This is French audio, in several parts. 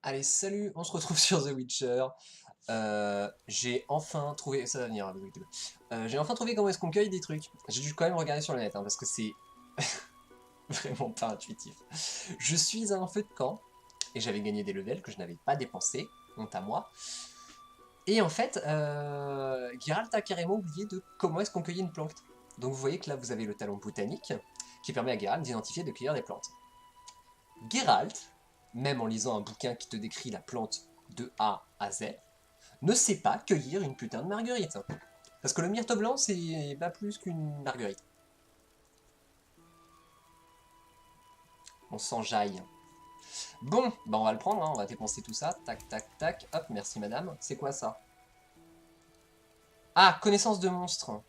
Allez, salut, on se retrouve sur The Witcher. J'ai enfin trouvé... Ça va venir, vous inquiétez pas. J'ai enfin trouvé comment est-ce qu'on cueille des trucs. J'ai dû quand même regarder sur le net, hein, parce que c'est vraiment pas intuitif. Je suis à un feu de camp, et j'avais gagné des levels que je n'avais pas dépensés, honte à moi. Et en fait, Geralt a carrément oublié de comment est-ce qu'on cueillait une plante. Donc vous voyez que là, vous avez le talent botanique, qui permet à Geralt d'identifier et de cueillir des plantes. Geralt, même en lisant un bouquin qui te décrit la plante de A à Z, ne sait pas cueillir une putain de marguerite. Parce que le myrte blanc, c'est pas plus qu'une marguerite. On s'enjaille. Bon, bah on va le prendre, hein, on va dépenser tout ça. Tac, tac, tac. Hop, merci madame. C'est quoi ça? Ah, connaissance de monstres.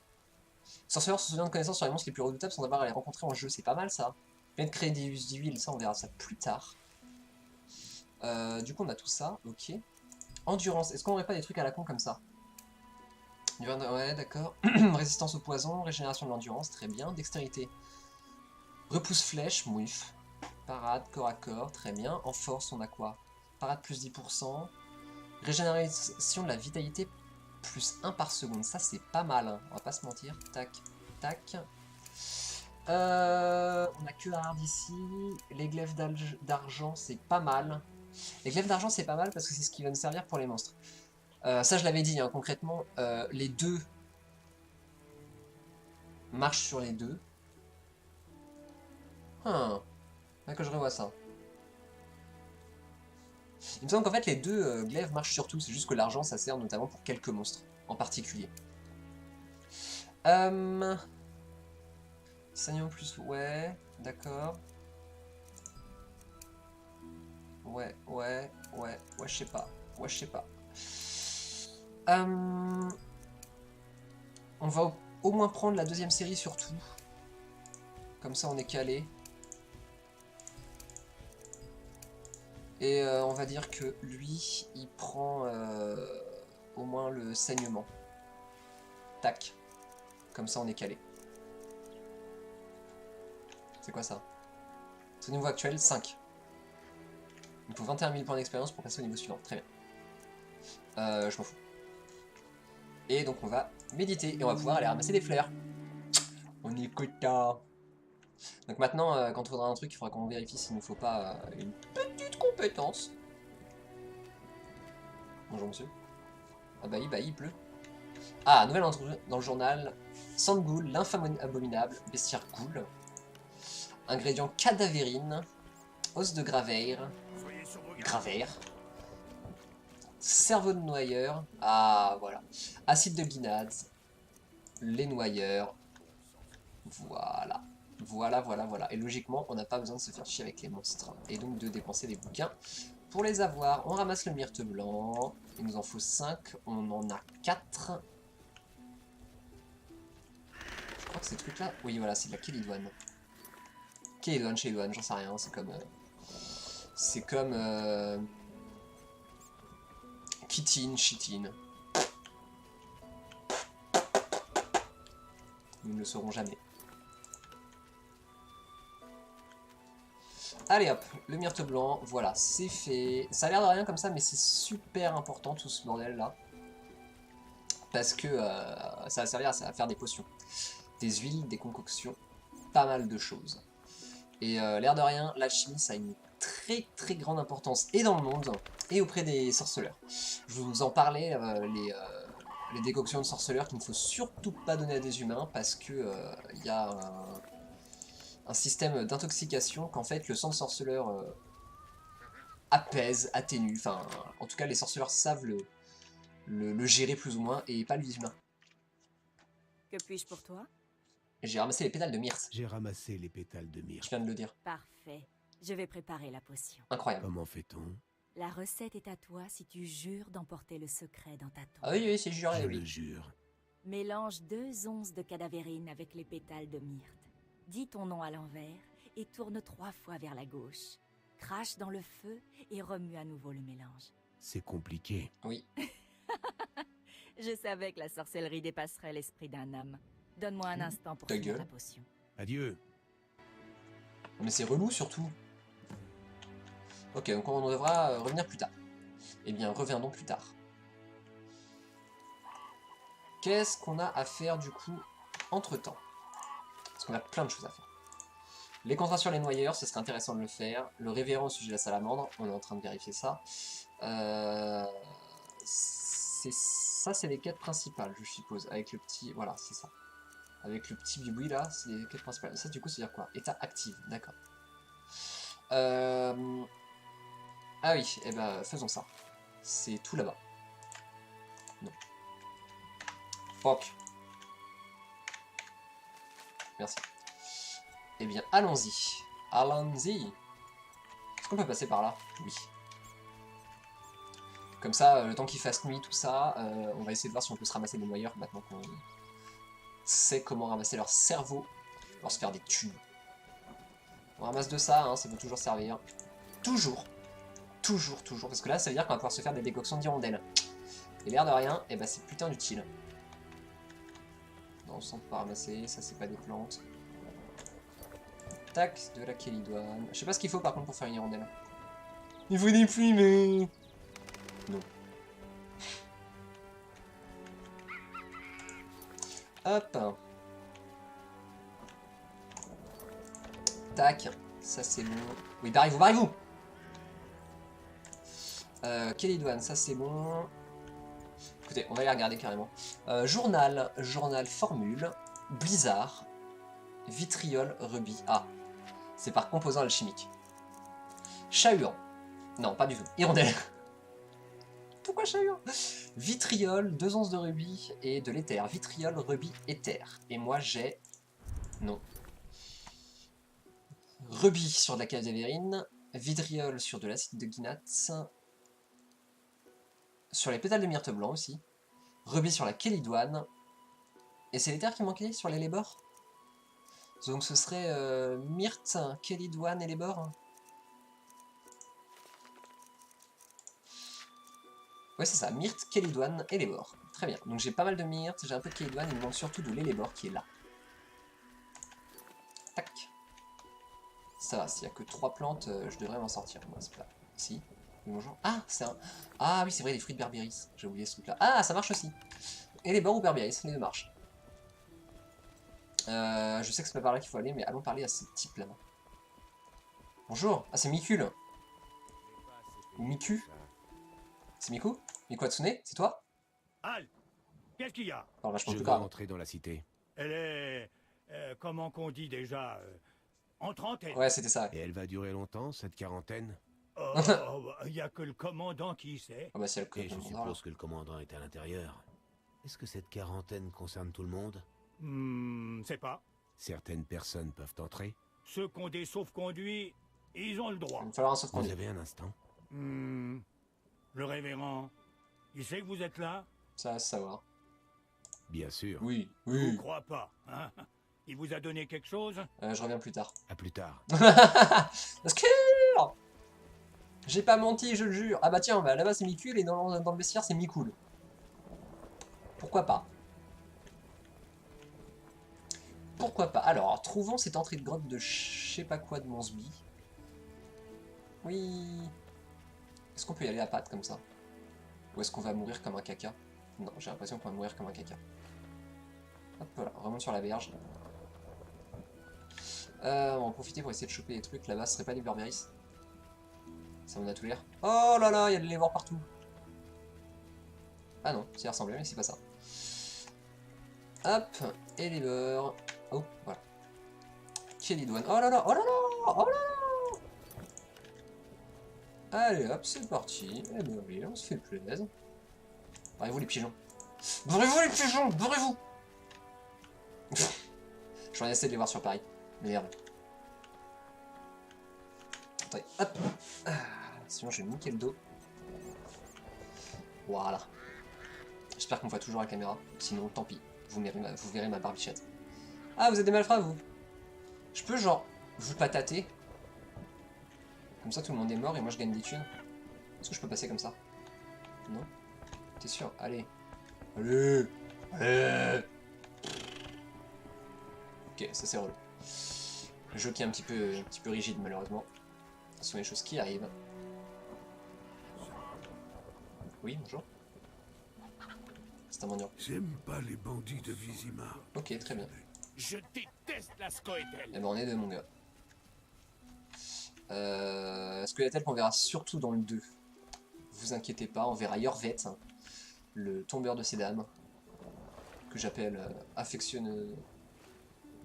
Sorceleur se souvient de connaissances sur les monstres les plus redoutables sans avoir à les rencontrer en jeu. C'est pas mal ça. Bien de créer des us d'huile, ça on verra ça plus tard. Du coup on a tout ça, ok. Endurance, est-ce qu'on aurait pas des trucs à la con comme ça? Ouais, d'accord. Résistance au poison, régénération de l'endurance, très bien. Dextérité. Repousse flèche, mouif. Parade, corps à corps, très bien. En force, on a quoi? Parade plus 10%. Régénération de la vitalité plus 1 par seconde. Ça, c'est pas mal, hein. On va pas se mentir. Tac, tac. On a que hard ici. Les glaives d'argent, c'est pas mal. Les glaives d'argent, c'est pas mal parce que c'est ce qui va nous servir pour les monstres. Ça, je l'avais dit, hein, concrètement, les deux marchent sur les deux. Que je revois ça. Il me semble qu'en fait les deux glaives marchent sur tout, c'est juste que l'argent ça sert notamment pour quelques monstres en particulier. Saignement plus, ouais, d'accord. Ouais, je sais pas. Ouais, je sais pas. On va au moins prendre la deuxième série surtout. Comme ça on est calé. Et on va dire que lui, il prend au moins le saignement. Tac. Comme ça on est calé. C'est quoi ça? C'est au niveau actuel, 5. Il faut 21 000 points d'expérience pour passer au niveau suivant. Très bien. Je m'en fous. Et donc on va méditer et on va pouvoir aller ramasser des fleurs. On est content. Donc maintenant, quand on faudra un truc, il faudra qu'on vérifie s'il ne faut pas une petite compétence. Bonjour monsieur. Ah bah il pleut. Ah, nouvelle entrée dans le journal. Sandghoul, l'infâme abominable, bestiaire ghoul. Ingrédients cadavérine. Os de graveyre. Graveyre. Cerveau de noyeur. Ah, voilà. Acide de guinade. Les noyeurs. Voilà. Voilà. Et logiquement, on n'a pas besoin de se faire chier avec les monstres. Et donc de dépenser des bouquins pour les avoir. On ramasse le myrte blanc. Il nous en faut 5. On en a 4. Je crois que ces trucs-là... Oui, voilà, c'est de la Kélidoine. Kélidoine, Chélidoine, j'en sais rien. C'est comme... C'est comme... Chitine, Chitine. Nous ne le saurons jamais. Allez hop, le myrte blanc, voilà, c'est fait. Ça a l'air de rien comme ça, mais c'est super important tout ce bordel là. Parce que ça va servir à faire des potions, des huiles, des concoctions, pas mal de choses. Et l'air de rien, l'alchimie ça a une très grande importance et dans le monde et auprès des sorceleurs. Je vous en parlais, les décoctions de sorceleurs qu'il ne faut surtout pas donner à des humains parce que il y a un système d'intoxication qu'en fait le sang de sorceleur apaise, atténue, enfin en tout cas les sorceleurs savent le gérer plus ou moins et pas les humains. Que puis-je pour toi? J'ai ramassé les pétales de myrte. J'ai ramassé les pétales de Je myrte. viens de le dire. Parfait. Je vais préparer la potion. Incroyable. Comment fait-on? La recette est à toi si tu jures d'emporter le secret dans ta tombe. Ah oui, c'est juré, Je oui. le jure. Mélange 2 onces de cadavérine avec les pétales de myrte. Dis ton nom à l'envers et tourne 3 fois vers la gauche. Crache dans le feu et remue à nouveau le mélange. C'est compliqué. Oui. Je savais que la sorcellerie dépasserait l'esprit d'un homme. Donne-moi un instant pour Ta finir gueule. la potion. Adieu. Mais c'est relou surtout. Ok, donc on devra revenir plus tard. Eh bien, reviendons plus tard. Qu'est-ce qu'on a à faire du coup entre-temps? Parce qu'on a plein de choses à faire. Les contrats sur les noyeurs, ce serait intéressant de le faire. Le révérend au sujet de la salamandre, on est en train de vérifier ça. Ça, c'est les quêtes principales, je suppose. Avec le petit... Voilà, c'est ça. Avec le petit biboui là, c'est les quêtes principales. Ça, du coup, c'est dire quoi? État actif, d'accord. Ah oui, eh ben, faisons ça. C'est tout là-bas. Non. Fuck. Merci. Eh bien, allons-y. Allons-y. Est-ce qu'on peut passer par là? Oui. Comme ça, le temps qu'il fasse nuit, tout ça, on va essayer de voir si on peut se ramasser des noyeurs maintenant qu'on sait comment ramasser leur cerveau pour se faire des thunes. On ramasse de ça, hein, ça peut toujours servir. Toujours. Toujours, toujours. Parce que là, ça veut dire qu'on va pouvoir se faire des décoctions d'hirondelles. Et l'air de rien, et bah c'est putain d'utile. Non, on ne peut pas ramasser, ça c'est pas des plantes. Tac, de la kélidoine. Je sais pas ce qu'il faut par contre pour faire une hirondelle. Il faut des pluies, mais... Non. Hop. Tac, ça c'est bon. Oui, barrez-vous, barrez-vous. Kélidoine, ça c'est bon. Écoutez, on va les regarder carrément. Journal, formule, blizzard, vitriol, rubis. Ah, c'est par composant alchimique. Chahurant. Non, pas du tout. Hirondelle. Pourquoi chahurant? Vitriol, 2 onces de rubis et de l'éther. Vitriol, rubis, éther. Et moi j'ai... Non. Rubis sur de la cadavérine. Vitriol sur de l'acide de Ginatz. Sur les pétales de myrte blanc aussi. Rubis sur la kélidoine. Et c'est l'éther qui manquait sur les lébors. Donc ce serait myrte, kélidoine et lébors. Ouais, c'est ça, myrte, kélidoine et lébors. Très bien, donc j'ai pas mal de myrte, j'ai un peu de kélidoine, il me manque surtout de l'élébore qui est là. Tac. Ça va, s'il n'y a que 3 plantes, je devrais m'en sortir. Moi, c'est pas... Si. Bonjour. Ah, c'est un... Ah oui, c'est vrai, les fruits de Berbéris. J'ai oublié ce truc-là. Ah, ça marche aussi. Élébore ou Berbéris, les deux marchent. Je sais que c'est pas par là qu'il faut aller, mais allons parler à ce type là-bas. Bonjour. Ah, c'est Mikul. Ou Miku. C'est Miku? Miku Hatsune? C'est toi? Halte! Qu'est-ce qu'il y a? Alors, vachement Je plus veux grave. entrer dans la cité. Elle est... comment qu'on dit déjà en trentaine. Ouais, c'était ça. Et elle va durer longtemps, cette quarantaine? Oh, il n'y a que le commandant qui sait. Ah bah c'est le Et je commandant, là. suppose que le commandant est à l'intérieur. Est-ce que cette quarantaine concerne tout le monde? C'est pas. Certaines personnes peuvent entrer. Ceux qui ont des sauf-conduits, ils ont le droit. Il va falloir un Vous sauf-conduit. avez un instant? Le révérend, il sait que vous êtes là? Ça va se savoir. Bien sûr. Oui, Je oui. vous crois pas. Hein? Il vous a donné quelque chose? Je reviens plus tard. À plus tard. Parce que... J'ai pas menti, je le jure. Ah bah tiens, bah, là-bas c'est Mikul et dans le vestiaire c'est Mikul. Pourquoi pas? Pourquoi pas? Alors, trouvons cette entrée de grotte de je sais pas quoi de Monsby. Oui. Est-ce qu'on peut y aller à pattes comme ça? Ou est-ce qu'on va mourir comme un caca? Non, j'ai l'impression qu'on va mourir comme un caca. Hop là, on remonte sur la berge. On va en profiter pour essayer de choper les trucs. Là-bas, ce serait pas des Berbéris? Ça m'en a tout l'air. Oh là là, il y a de l'élévore partout. Ah non, ça y ressemblait, mais c'est pas ça. Hop, et les beurres. Oh, voilà. Kélidoine. Oh là là, oh là là, oh là là. Allez hop, c'est parti. Eh bien oui, on se fait plaisir. Barrez-vous les pigeons. Barrez-vous les pigeons, barrez-vous. Je vais essayer de les voir sur Paris. Merde. Attendez, hop. Ah, sinon je vais me niquer le dos. Voilà. J'espère qu'on voit toujours la caméra. Sinon, tant pis. Vous verrez ma barbichette. Ah, vous êtes des malfrats, vous. Je peux, genre, vous patater. Comme ça, tout le monde est mort et moi, je gagne des thunes. Est-ce que je peux passer comme ça? Non? T'es sûr? Allez. Allez. Allez. Ok, ça c'est relou. Le jeu qui est un petit peu rigide, malheureusement. Ce sont les choses qui arrivent. Oui, bonjour. C'est un mendiant. J'aime pas les bandits de Vizimar. Ok, très bien. Je déteste la Scoetel. Eh ben on est deux, mon gars. Scoia'tael qu'on verra surtout dans le 2. Vous inquiétez pas, on verra Yorvet, hein, le tombeur de ces dames, que j'appelle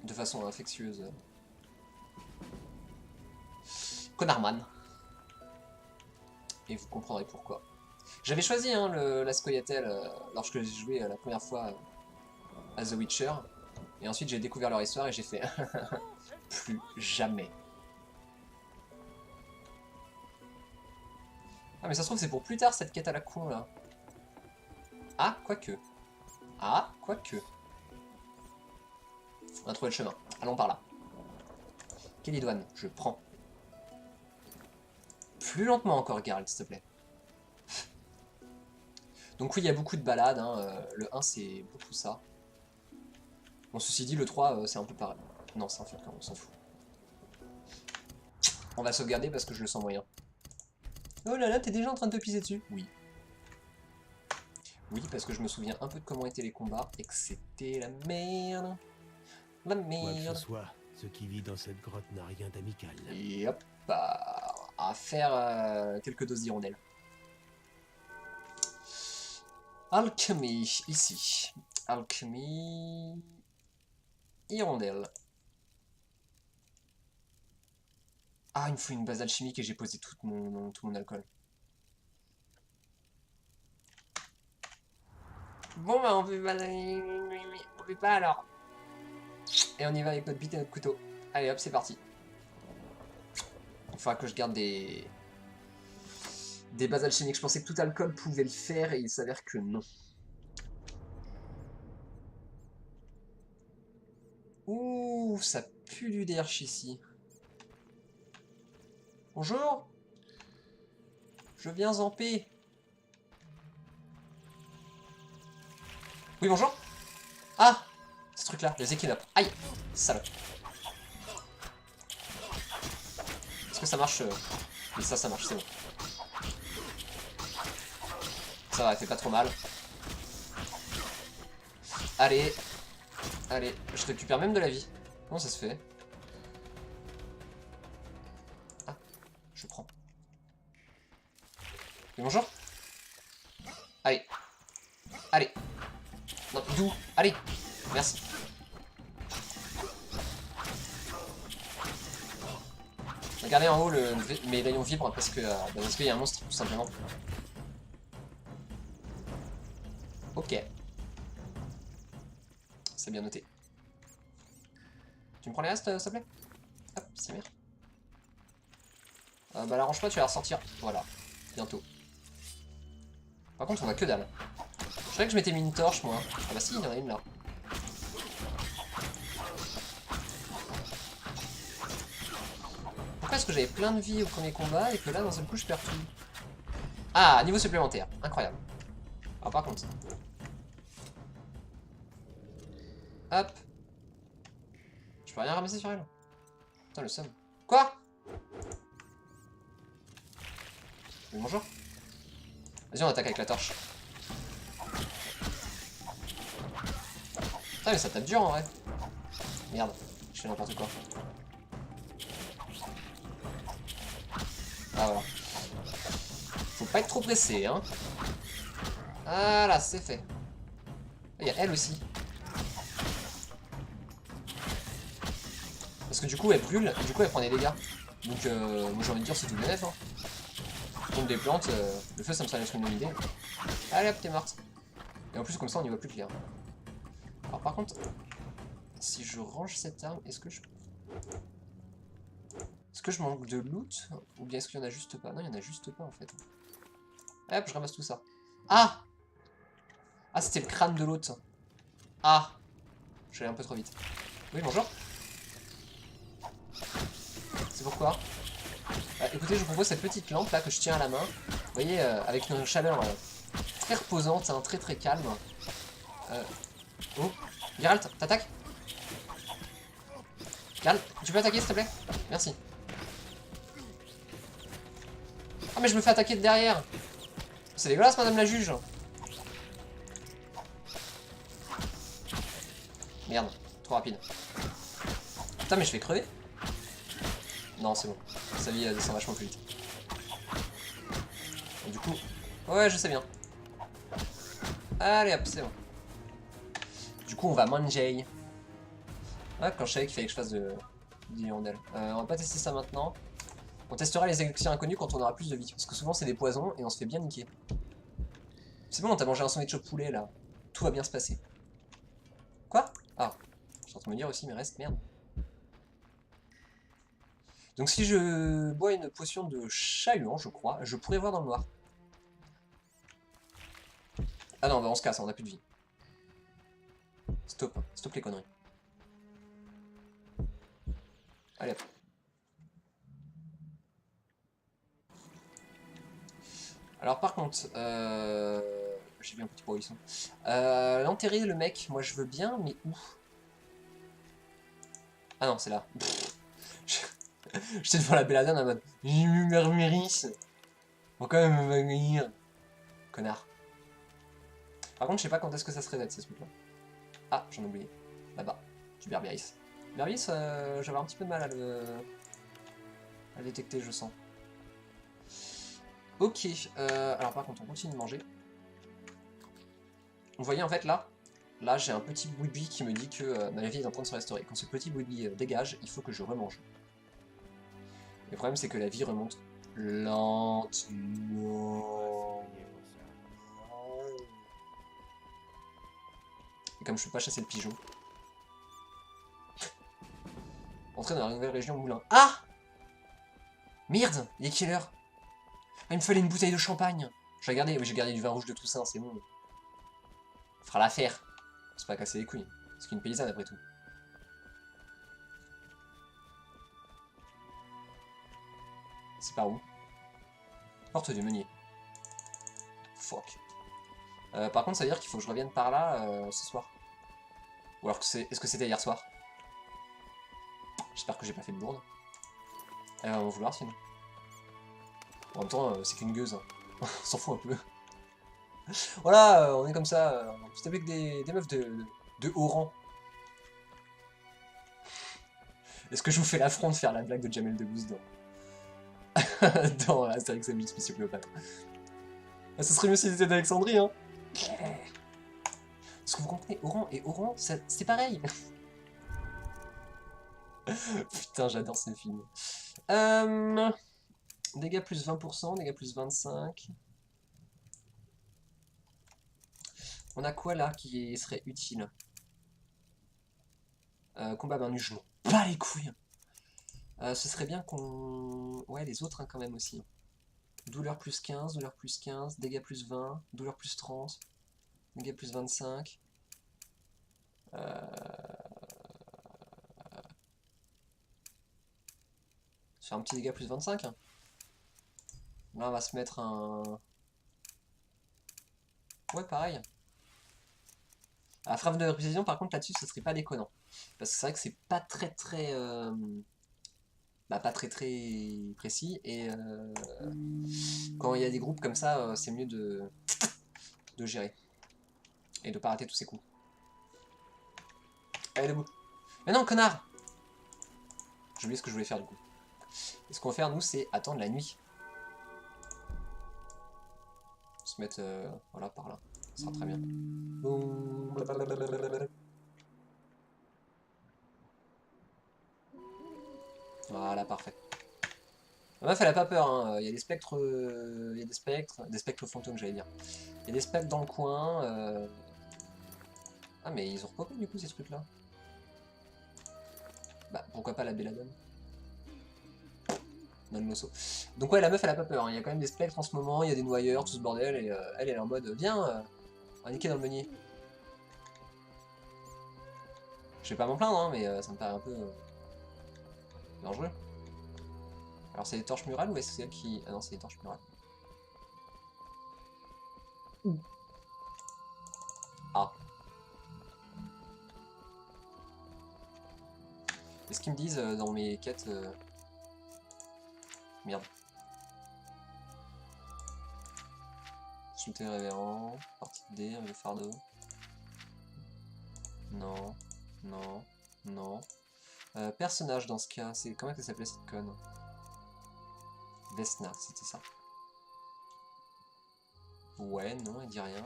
de façon infectieuse Connarman. Et vous comprendrez pourquoi. J'avais choisi hein, la Scoia'tael lorsque j'ai joué la première fois à The Witcher. Et ensuite j'ai découvert leur histoire et j'ai fait plus jamais. Ah mais ça se trouve c'est pour plus tard cette quête à la con là. Ah, quoique. Ah, quoique. On a trouvé le chemin. Allons par là. Kélidoine, je prends. Plus lentement encore, Geralt, s'il te plaît. Donc oui, il y a beaucoup de balades. Hein. Le 1, c'est beaucoup ça. Bon, ceci dit, le 3, c'est un peu pareil. Non, c'est un fait quand on s'en fout. On va sauvegarder parce que je le sens moyen. Oh là là, t'es déjà en train de te pisser dessus? Oui. Oui, parce que je me souviens un peu de comment étaient les combats et que c'était la merde. La Quoi que merde. ce soit, ce qui vit dans cette grotte n'a rien d'amical. Et hop, bah, à faire quelques doses d'hirondelles. Alchimie, ici. Alchimie... Hirondelle. Ah, il me faut une base alchimique et j'ai posé tout mon alcool. Bon, bah, on fait pas alors. Et on y va avec notre bite et notre couteau. Allez, hop, c'est parti. Il faudra que je garde des bases alchimiques. Je pensais que tout alcool pouvait le faire et il s'avère que non. Ouh, ça pue du derche ici. Bonjour. Je viens en paix. Oui, bonjour. Ah, ce truc-là, les équinopes. Aïe, salope. Est-ce que ça marche Oui, ça marche, c'est bon. Ça va, elle fait pas trop mal. Allez. Allez, je récupère même de la vie. Comment ça se fait? Ah, je prends. Oui, bonjour. Allez. Allez. Non, d'où? Allez. Merci. Regardez en haut, mes rayons vibrent parce qu'il y a un monstre, tout simplement. Ok. C'est bien noté. Tu me prends les restes, s'il te plaît? Hop, c'est bien. Bah l'arrange pas, tu vas la ressortir. Voilà, bientôt. Par contre, on voit que dalle. Je croyais que je m'étais mis une torche, moi. Ah bah si, il y en a une là. Pourquoi est-ce que j'avais plein de vie au premier combat et que là, d'un seul coup, je perds tout? Ah, niveau supplémentaire. Incroyable. Alors par contre... Hop. Je peux rien ramasser sur elle. Putain, le seum. Quoi? Oui, bonjour. Vas-y, on attaque avec la torche. Putain, mais ça tape dur en vrai. Merde, je fais n'importe quoi. Ah voilà. Faut pas être trop pressé, hein. Voilà, c'est fait. Il y a elle aussi. Parce que du coup elle brûle, et du coup elle prend des dégâts. Donc moi j'ai envie de dire c'est tout bénef. Hein. Contre des plantes, le feu ça me semble être une bonne idée. Allez hop, t'es morte. Et en plus comme ça on y voit plus clair. Alors par contre, si je range cette arme, est-ce que je manque de loot? Ou bien est-ce qu'il y en a juste pas? Non, il y en a juste pas en fait. Hop, je ramasse tout ça. Ah! Ah, c'était le crâne de l'autre. Ah! Je suis allé un peu trop vite. Oui, bonjour. C'est pourquoi? Écoutez, je vous propose cette petite lampe là que je tiens à la main. Vous voyez, avec une chaleur très reposante, hein, très très calme. Oh, Geralt, t'attaques? Geralt, tu peux attaquer s'il te plaît? Merci. Ah mais je me fais attaquer de derrière. C'est dégueulasse, madame la juge. Merde, trop rapide. Putain, mais je vais crever. Non, c'est bon. Sa vie descend vachement plus vite. Et du coup... Ouais, je sais bien. Allez hop, c'est bon. Du coup, on va manger. Ah, quand je savais qu'il fallait que je fasse de hirondelle. On va pas tester ça maintenant. On testera les élixirs inconnus quand on aura plus de vie. Parce que souvent, c'est des poisons et on se fait bien niquer. C'est bon, t'as mangé un sandwich au poulet là. Tout va bien se passer. Quoi? Ah, je suis en train de me dire aussi, mais reste, merde. Donc si je bois une potion de chahuan, je crois, je pourrais voir dans le noir. Ah non, bah on se casse, on a plus de vie. Stop, stop les conneries. Allez hop. Alors par contre, j'ai vu un petit poisson. L'enterrer le mec, moi je veux bien, mais où? Ah non, c'est là. J'étais devant la belladone en mode Murmuris. Faut quand même me venir. Connard. Par contre, je sais pas quand est-ce que ça se reset ces trucs là. Ah, j'en ai oublié. Là-bas, du Berbiris. Berbiris, j'avais un petit peu de mal à le détecter, je sens. Ok, alors par contre, on continue de manger. Vous voyez en fait là, j'ai un petit boui-boui qui me dit que ma vie est en train de se restaurer. Quand ce petit boui-boui dégage, il faut que je remange. Le problème c'est que la vie remonte lentement. Et comme je peux pas chasser le pigeon. Entrer dans la nouvelle région Moulin. Ah! Merde! Il est quelle heure? Ah, il me fallait une bouteille de champagne. J'ai gardé du vin rouge de Toussaint, c'est bon. Ça fera l'affaire. C'est pas casser les couilles. C'est qu'une paysanne après tout. C'est par où? Porte du meunier. Fuck. Par contre, ça veut dire qu'il faut que je revienne par là ce soir. Ou alors, est-ce que c'était hier soir? J'espère que j'ai pas fait de bourde. Elle va m'en vouloir sinon. En même temps, c'est qu'une gueuse. Hein. On s'en fout un peu. Voilà, on est comme ça. C'est avec des meufs de haut rang. Est-ce que je vous fais l'affront de faire la blague de Jamel Debbouze dans Astérix et Obélix Monsieur Cléopâtre? Ah, ce serait mieux si c'était d'Alexandrie, hein. Est-ce que vous comprenez, Oran et Oran, c'est pareil. Putain, j'adore ce film. Dégâts plus 20%, dégâts plus 25. On a quoi là qui serait utile? Combat main nue, je m'en bats les couilles. Ce serait bien qu'on... Ouais, les autres hein, quand même aussi. Douleur plus 15, dégâts plus 20, douleur plus 30, dégâts plus 25. Faire un petit dégât plus 25. Hein. Là, on va se mettre un... Ouais, pareil. La frappe de précision, par contre, là-dessus, ce serait pas déconnant. Parce que c'est vrai que c'est pas très... Bah, pas très précis. Et quand il y a des groupes comme ça, c'est mieux de gérer. Et de pas rater tous ses coups. Allez, debout. Mais non, connard! J'ai oublié ce que je voulais faire, du coup. Et ce qu'on va faire, nous, c'est attendre la nuit. Se mettre, voilà, par là. Ça sera très bien. Voilà, parfait. La meuf, elle a pas peur, hein. Il y a des spectres... Il y a des spectres fantômes, j'allais dire. Il y a des spectres dans le coin. Ah, mais ils ont repopé, du coup, ces trucs-là. Bah, pourquoi pas la belladone? Donc ouais, la meuf elle a pas peur, hein. Il y a quand même des spectres en ce moment, il y a des noyeurs, tout ce bordel, et elle est en mode viens, on va niquer dans le meunier. Je vais pas m'en plaindre, hein, mais ça me paraît un peu dangereux. Alors c'est des torches murales ou est-ce que c'est elle qui... Ah non, c'est des torches murales. Ah. Est-ce qu'ils me disent dans mes quêtes... Merde. Consulter révérend. Partie de D, le fardeau. Non. Non. Non. Personnage dans ce cas, c'est comment elle s'appelait cette conne? Vesna, c'était ça. Ouais, non, elle dit rien.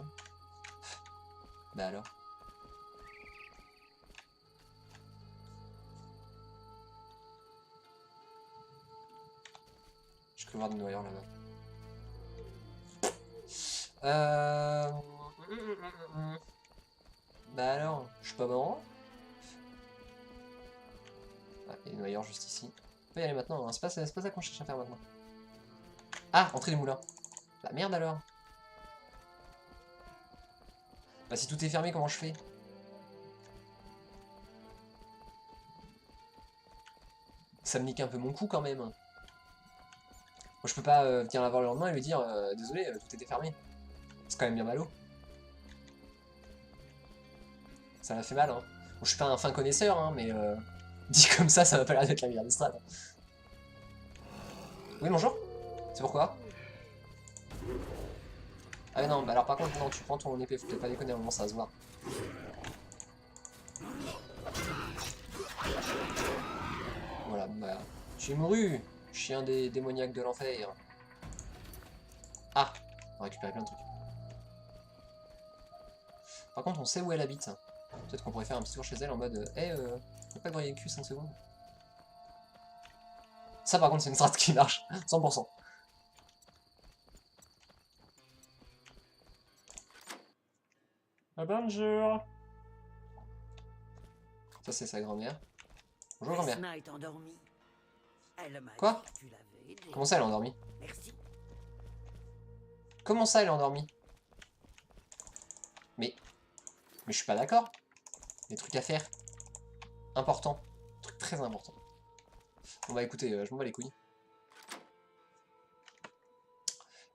Bah alors. Je peux voir des noyeurs là-bas. Bah alors, je suis pas marrant. Ah, il y a des noyeurs juste ici. On peut y aller maintenant, hein. C'est pas ça qu'on cherche à faire maintenant. Ah, entrer les moulins. La merde alors. Bah si tout est fermé, comment je fais? Ça me nique un peu mon coup quand même. Moi je peux pas venir la voir le lendemain et lui dire désolé, tout était fermé. C'est quand même bien malo. Ça m'a fait mal, hein. Bon, je suis pas un fin connaisseur, hein, mais dit comme ça va pas l'air d'être la meilleure des strats. Oui, bonjour. C'est pourquoi? Ah mais non, bah alors par contre, non, tu prends ton épée, faut peut-être pas déconner, à un moment ça va se voir. Voilà, bah, tu es mouru, chien des démoniaques de l'enfer. Ah, on va récupérer plein de trucs. Par contre, on sait où elle habite. Peut-être qu'on pourrait faire un petit tour chez elle en mode hey, faut pas griller le cul 5 secondes. Ça, par contre, c'est une strat qui marche, 100%. Bonjour. Ça, c'est sa grand-mère. Bonjour, grand-mère. Quoi? Comment ça, elle est endormie? Merci. Comment ça, elle est endormie? Mais je suis pas d'accord. Des trucs à faire. Important. Des trucs très importants. Bon bah écoutez, je m'en bats les couilles.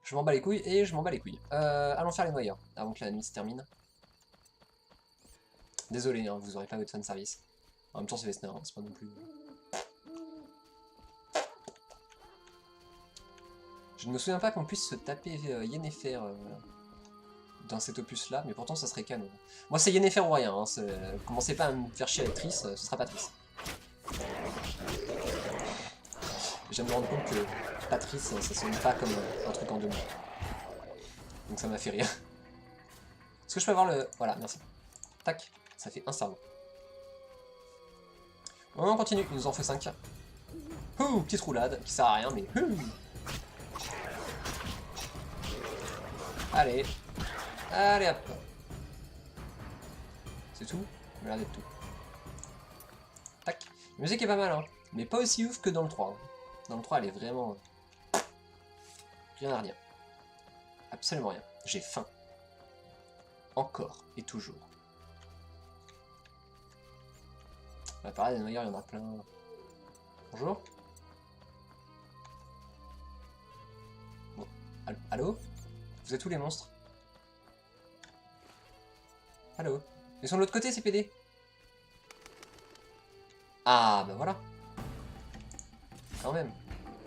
Je m'en bats les couilles et je m'en bats les couilles. Allons faire les noyeurs, avant que la nuit se termine. Désolé, hein, vous aurez pas votre fanservice. En même temps, c'est Vesna, hein, c'est pas non plus... Je ne me souviens pas qu'on puisse se taper Yennefer dans cet opus-là, mais pourtant ça serait canon. Moi, c'est Yennefer ou rien, hein, commencez pas à me faire chier avec Triss, ce sera pas Triss. Je viens de me rendre compte que Patrice, ça sonne pas comme un truc en deux mots. Donc ça m'a fait rire. Est-ce que je peux avoir le... Voilà, merci. Tac, ça fait un cerveau. Bon, on continue, il nous en faut 5. Ouh, petite roulade, qui sert à rien, mais... Allez. Allez hop. C'est tout? Il a l'air d'être tout. Tac. La musique est pas mal, hein. Mais pas aussi ouf que dans le 3. Hein. Dans le 3, elle est vraiment... rien à rien. Absolument rien. J'ai faim. Encore et toujours. Bah, pareil, des noyeurs, il y en a plein. Bonjour. Bon. Allô? Vous êtes où les monstres? Allô? Ils sont de l'autre côté, ces PD? Ah, bah voilà. Quand même.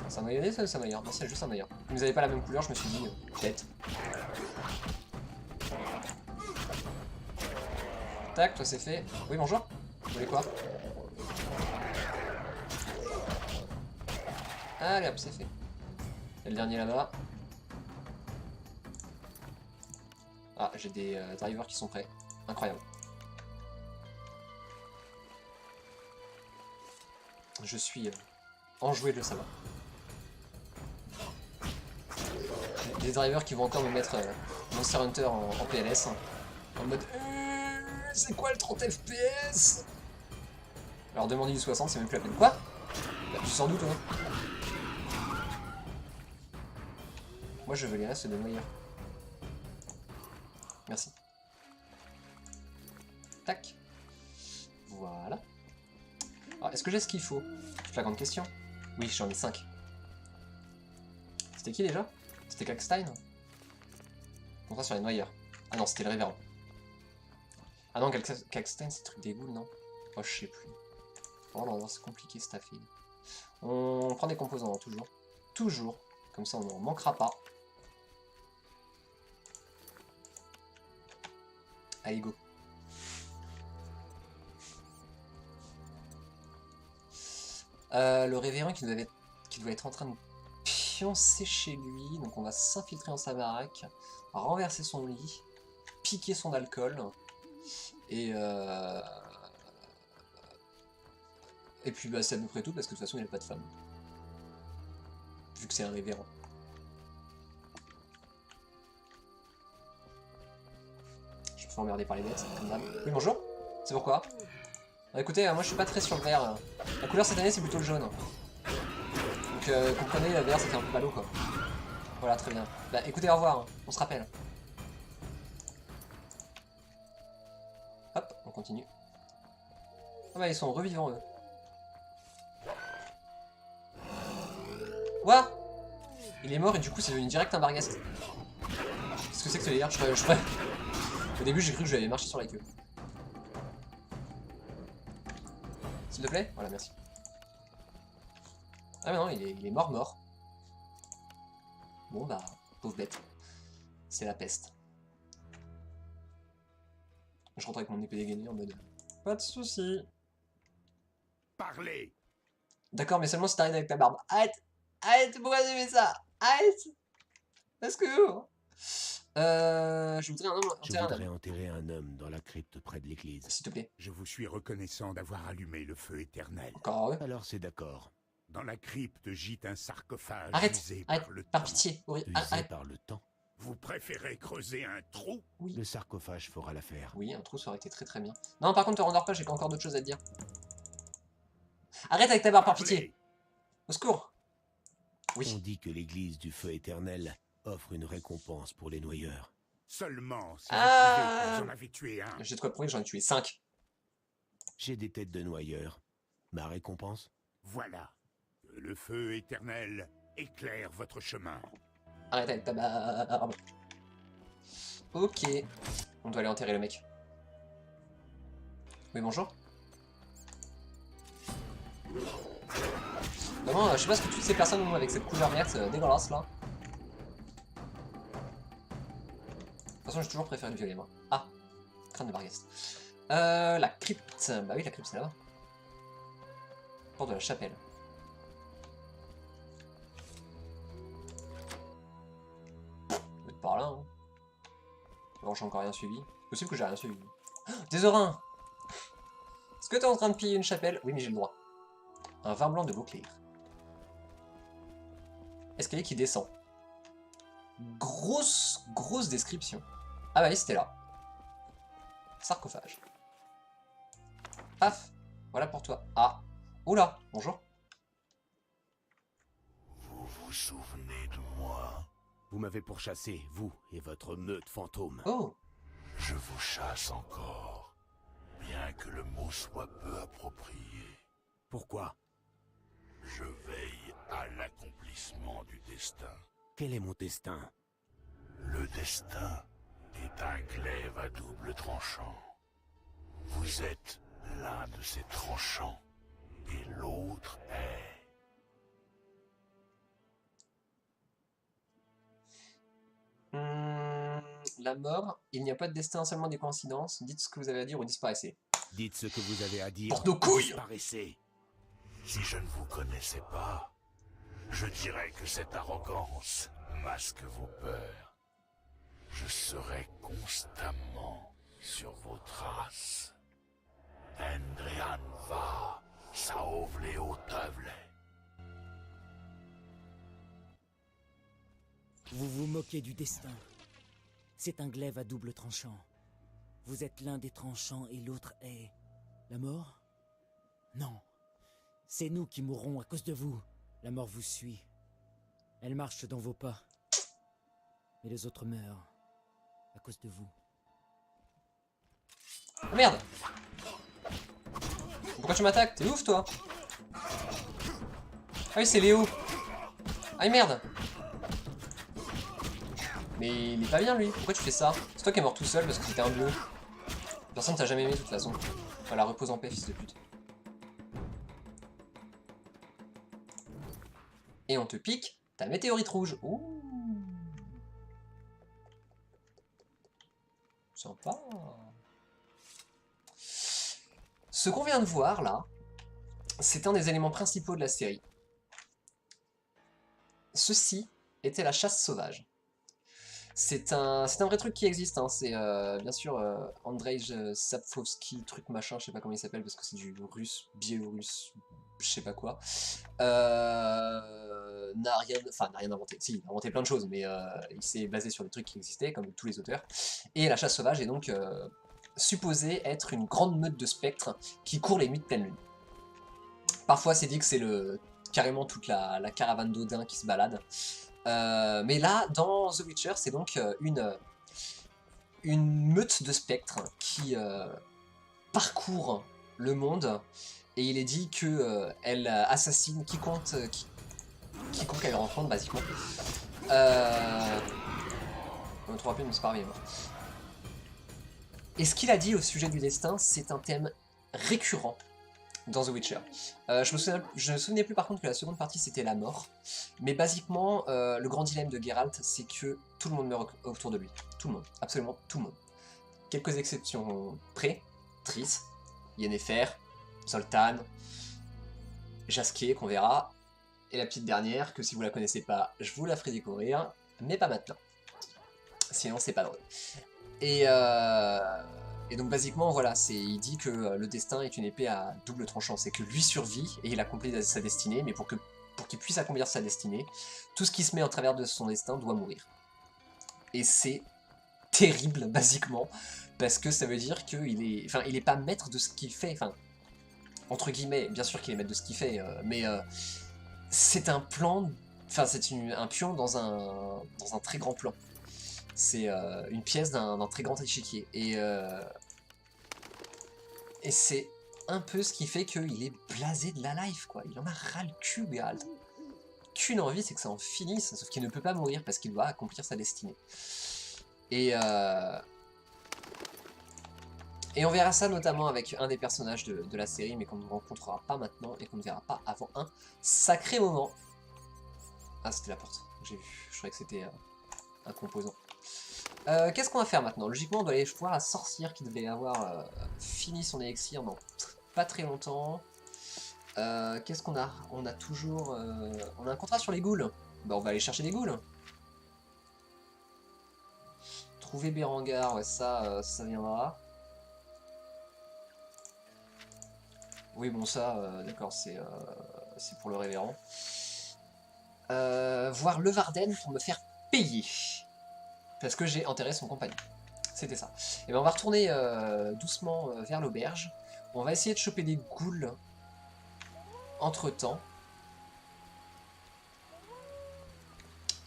C'est un mayonnaise ou c'est un noyeur? Non, c'est juste un noyeur. Comme ils avaient pas la même couleur, je me suis dit, bête. Tac, toi c'est fait. Oui, bonjour. Vous voulez quoi? Allez hop, c'est fait. Et le dernier là-bas. Ah, j'ai des drivers qui sont prêts. Incroyable. Je suis enjoué de le savoir. Des drivers qui vont encore me mettre Monster Hunter en PLS. En mode c'est quoi le 30 FPS? Alors demander du 60, c'est même plus la peine. Quoi? Bah, tu sors d'où toi? Moi je veux les restes de noyeurs. Merci. Tac. Voilà. Alors, est-ce que j'ai ce qu'il faut? C'est la grande question. Oui, j'en ai 5. C'était qui déjà? C'était Kalkstein? On va sur les noyeurs. Ah non, c'était le révérend. Ah non, Kalkstein, c'est le truc des ghouls, non? Oh, je sais plus. Oh là là, c'est compliqué cette affaire. On prend des composants, hein, toujours. Toujours. Comme ça, on n'en manquera pas. Allez, go. Le révérend qui doit être en train de pioncer chez lui. Donc on va s'infiltrer dans sa baraque, renverser son lit, piquer son alcool. Et puis bah, c'est à peu près tout parce que de toute façon il n'a pas de femme. Vu que c'est un révérend. Je me fais emmerder par les bêtes, comme d'hab. Oui, bonjour. C'est pourquoi? Bah, écoutez, moi je suis pas très sur le vert. La couleur cette année c'est plutôt le jaune. Donc comprenez, le vert c'était un peu ballot quoi. Voilà, très bien. Bah écoutez, au revoir, hein. On se rappelle. Hop, on continue. Ah bah ils sont revivants eux. What? Il est mort et du coup c'est devenu direct un Barghest. Qu'est-ce que c'est que ce délire? Au début j'ai cru que je vais marcher sur la queue. S'il te plaît? Voilà, merci. Ah mais non, il est mort. Bon bah, pauvre bête. C'est la peste. Je rentre avec mon épée dégainée en mode... Pas de soucis. Parlez. D'accord, mais seulement si t'arrives avec ta barbe. Arrête! Arrête! Pourquoi tu fais ça? Arrête! Parce que... je voudrais un homme... Je voudrais enterrer un homme dans la crypte près de l'église. S'il te plaît. Je vous suis reconnaissant d'avoir allumé le feu éternel. Encore eux. Alors c'est d'accord. Dans la crypte gîte un sarcophage Arrête! usé Arrête! par le Par temps. pitié! Usé Arrête! par le temps. Vous préférez creuser un trou? Oui. Le sarcophage fera l'affaire. Oui, un trou ça aurait été très bien. Non, par contre, te rendors pas, j'ai encore d'autres choses à te dire. Arrête avec ta barbe, par pitié! Au secours! On Oui. dit que l'église du feu éternel offre une récompense pour les noyeurs. Seulement si Ah. vous prouvez que vous en avez tué un. J'ai de quoi prouver que j'en ai tué 5. J'ai des têtes de noyeurs. Ma récompense? Voilà. Que le feu éternel éclaire votre chemin. Arrête avec ta barbe. Ok. On doit aller enterrer le mec. Oui, bonjour. Vraiment, je sais pas ce que toutes ces personnes ont avec cette couleur verte dégueulasse là. De toute façon, j'ai toujours préféré le violet, moi. Ah, crâne de Barghest. La crypte. Bah oui, la crypte, c'est là-bas. Porte de la chapelle. Peut-être par là, hein. Bon, j'ai encore rien suivi. Possible que j'ai rien suivi. Oh, des orins! Est-ce que t'es en train de piller une chapelle? Oui, mais j'ai le droit. Un vin blanc de l'eau claire. Escalier qui descend. Grosse description. Ah bah oui, c'était là. Sarcophage. Paf. Voilà pour toi. Ah. Oula. Bonjour. Vous vous souvenez de moi? Vous m'avez pourchassé, vous et votre meute fantôme. Oh. Je vous chasse encore, bien que le mot soit peu approprié. Pourquoi? Je veille à l'accomplissement du destin. Quel est mon destin? Le destin est un glaive à double tranchant. Vous êtes l'un de ces tranchants, et l'autre est... La mort, il n'y a pas de destin, seulement des coïncidences. Dites ce que vous avez à dire ou disparaissez. Dites ce que vous avez à dire. Pour nos couilles! Disparaissez. Si je ne vous connaissais pas, je dirais que cette arrogance masque vos peurs. Je serai constamment sur vos traces. Endrian va, sauvle Otavle. Vous vous moquez du destin. C'est un glaive à double tranchant. Vous êtes l'un des tranchants et l'autre est... la mort? Non. C'est nous qui mourrons à cause de vous. La mort vous suit. Elle marche dans vos pas. Mais les autres meurent à cause de vous. Oh merde! Pourquoi tu m'attaques? T'es ouf toi? Ah oui, c'est Léo. Ah merde! Mais il est pas bien lui, pourquoi tu fais ça? C'est toi qui es mort tout seul parce que t'étais un bleu. Personne t'a jamais aimé de toute façon. Voilà, repose en paix, fils de pute. Et on te pique ta météorite rouge. Ouh. Sympa. Ce qu'on vient de voir là, c'est un des éléments principaux de la série. Ceci était la chasse sauvage. C'est un vrai truc qui existe, hein. C'est bien sûr Andrzej Sapkowski, truc machin, je sais pas comment il s'appelle parce que c'est du russe, biélorusse, je sais pas quoi. N'a rien inventé. Si, il a inventé plein de choses, mais il s'est basé sur des trucs qui existaient, comme tous les auteurs. Et la chasse sauvage est donc supposée être une grande meute de spectres qui court les nuits de pleine lune. Parfois c'est dit que c'est carrément toute la caravane d'Odin qui se balade. Mais là, dans The Witcher, c'est donc une meute de spectres qui parcourt le monde, et il est dit que elle assassine quiconque elle rencontre, basiquement. On le trouve rapide, mais c'est pas grave, il est mort. Et ce qu'il a dit au sujet du destin, c'est un thème récurrent dans The Witcher. Je me souvenais plus par contre que la seconde partie c'était la mort, mais basiquement le grand dilemme de Geralt c'est que tout le monde meurt autour de lui. Tout le monde, absolument tout le monde. Quelques exceptions près, Triss, Yennefer, Zoltan, Jasquier qu'on verra, et la petite dernière que si vous la connaissez pas, je vous la ferai découvrir, mais pas maintenant. Sinon c'est pas drôle. Et donc basiquement voilà, il dit que le destin est une épée à double tranchant, c'est que lui survit et il accomplit sa destinée, mais pour qu'il puisse accomplir sa destinée, tout ce qui se met en travers de son destin doit mourir. Et c'est terrible basiquement, parce que ça veut dire qu'il est pas maître de ce qu'il fait, enfin, entre guillemets, bien sûr qu'il est maître de ce qu'il fait, mais c'est un plan, enfin c'est un pion dans un très grand plan. C'est une pièce d'un très grand échiquier. Et c'est un peu ce qui fait qu'il est blasé de la life, quoi. Il en a ras le cul, Geralt. Qu'une envie, c'est que ça en finisse, sauf qu'il ne peut pas mourir parce qu'il doit accomplir sa destinée. Et on verra ça notamment avec un des personnages de la série, mais qu'on ne rencontrera pas maintenant et qu'on ne verra pas avant un sacré moment. Ah, c'était la porte, j'ai vu. Je croyais que c'était un composant. Qu'est-ce qu'on va faire maintenant? Logiquement, on doit aller voir la sorcière qui devait avoir fini son élixir dans pas très longtemps. Qu'est-ce qu'on a? On a toujours... on a un contrat sur les ghouls. Bah, on va aller chercher des ghouls. Trouver Berengar, ouais, ça viendra. Oui, bon, ça, d'accord, c'est pour le révérend. Voir le Varden pour me faire payer. Parce que j'ai enterré son compagnon. C'était ça. Et ben on va retourner doucement vers l'auberge. On va essayer de choper des ghouls entre temps.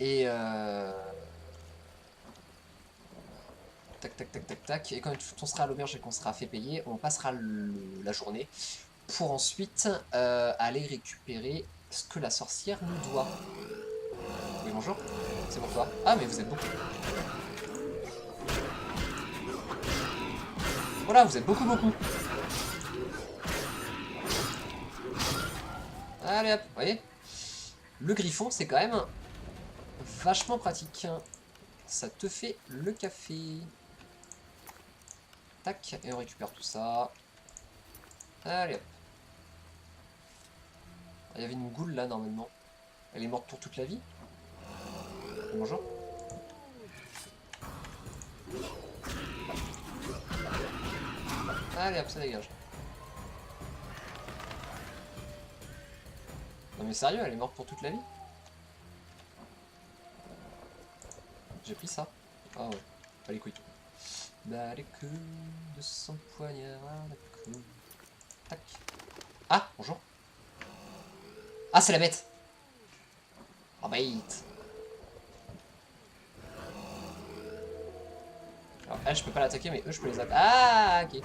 Et tac tac tac tac tac. Et quand on sera à l'auberge et qu'on sera fait payer, on passera la journée pour ensuite aller récupérer ce que la sorcière nous doit. Oui, bonjour. C'est pour toi. Ah, mais vous êtes beaucoup. Voilà, vous êtes beaucoup. Allez hop, vous voyez. Le griffon, c'est quand même vachement pratique. Ça te fait le café. Tac, et on récupère tout ça. Allez hop. Il y avait une goule là, normalement. Elle est morte pour toute la vie. Bonjour. Allez hop, ça dégage. Non mais sérieux, elle est morte pour toute la vie? J'ai pris ça. Ah ouais, pas les couilles. Bah les couilles de son poignard à la couille. Tac. Ah, bonjour. Ah, c'est la bête. Oh bête. Alors elle, je peux pas l'attaquer, mais eux, je peux les attaquer. Ah, ok.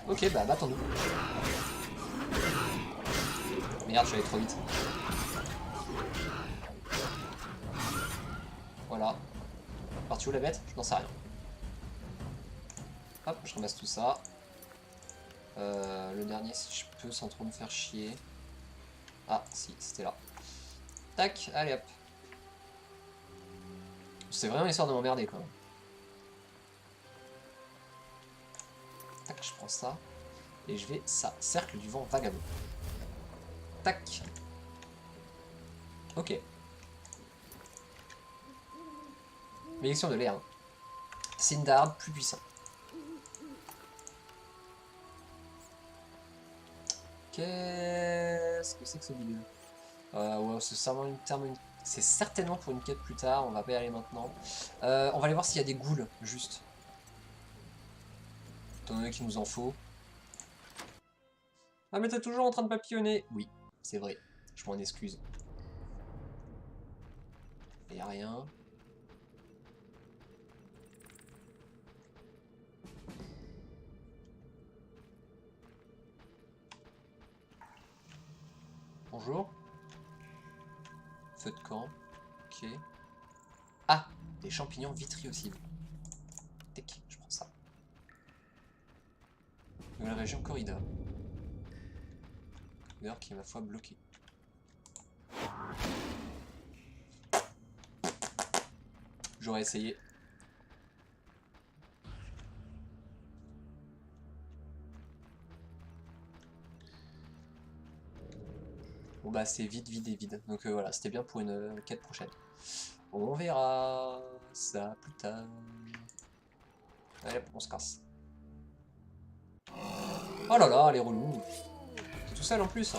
Ok, bah battons-nous. Merde, je suis allé trop vite. Voilà. Parti où la bête? Je n'en sais rien. Hop, je ramasse tout ça. Le dernier, si je peux, sans trop me faire chier. Ah, si, c'était là. Tac, allez hop. C'est vraiment l'histoire de m'emmerder, quoi. Tac, je prends ça. Et je vais ça, cercle du vent vagabond. Tac. Ok. Élection de l'air. Sindar, plus puissant. Qu'est-ce que c'est que ce bidule? Ouais, c'est certainement pour une quête plus tard, on va pas y aller maintenant. On va aller voir s'il y a des ghouls, juste. Étant donné qu'il nous en faut. Ah mais t'es toujours en train de papillonner. Oui, c'est vrai, je m'en excuse. Y a rien. Bonjour. Feu de camp. Ok. Ah, des champignons vitriocides. Tac, je prends ça. Nouvelle région corridor. Corridor qui est ma foi bloqué. J'aurais essayé. Bon bah c'est vide, vide et vide. Donc voilà, c'était bien pour une quête prochaine. On verra ça plus tard. Allez, on se casse. Oh là là, les relous. T'es tout seul en plus.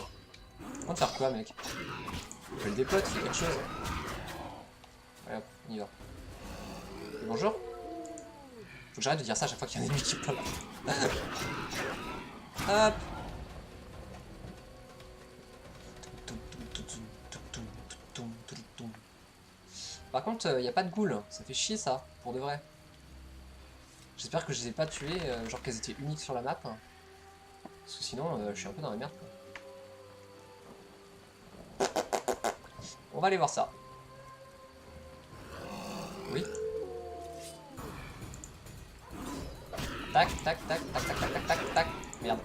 On va faire quoi, mec? Je le déploie, tu fais quelque chose. Allez hop, on y va. Et bonjour. Faut que j'arrête de dire ça à chaque fois qu'il y a un ennemi qui pop. Hop. Par contre, il n'y a pas de ghouls, ça fait chier ça, pour de vrai. J'espère que je les ai pas tués, genre qu'elles étaient uniques sur la map. Parce que sinon, je suis un peu dans la merde. Quoi. On va aller voir ça. Oui. Tac, tac, tac, tac, tac, tac, tac, tac, tac. Merde.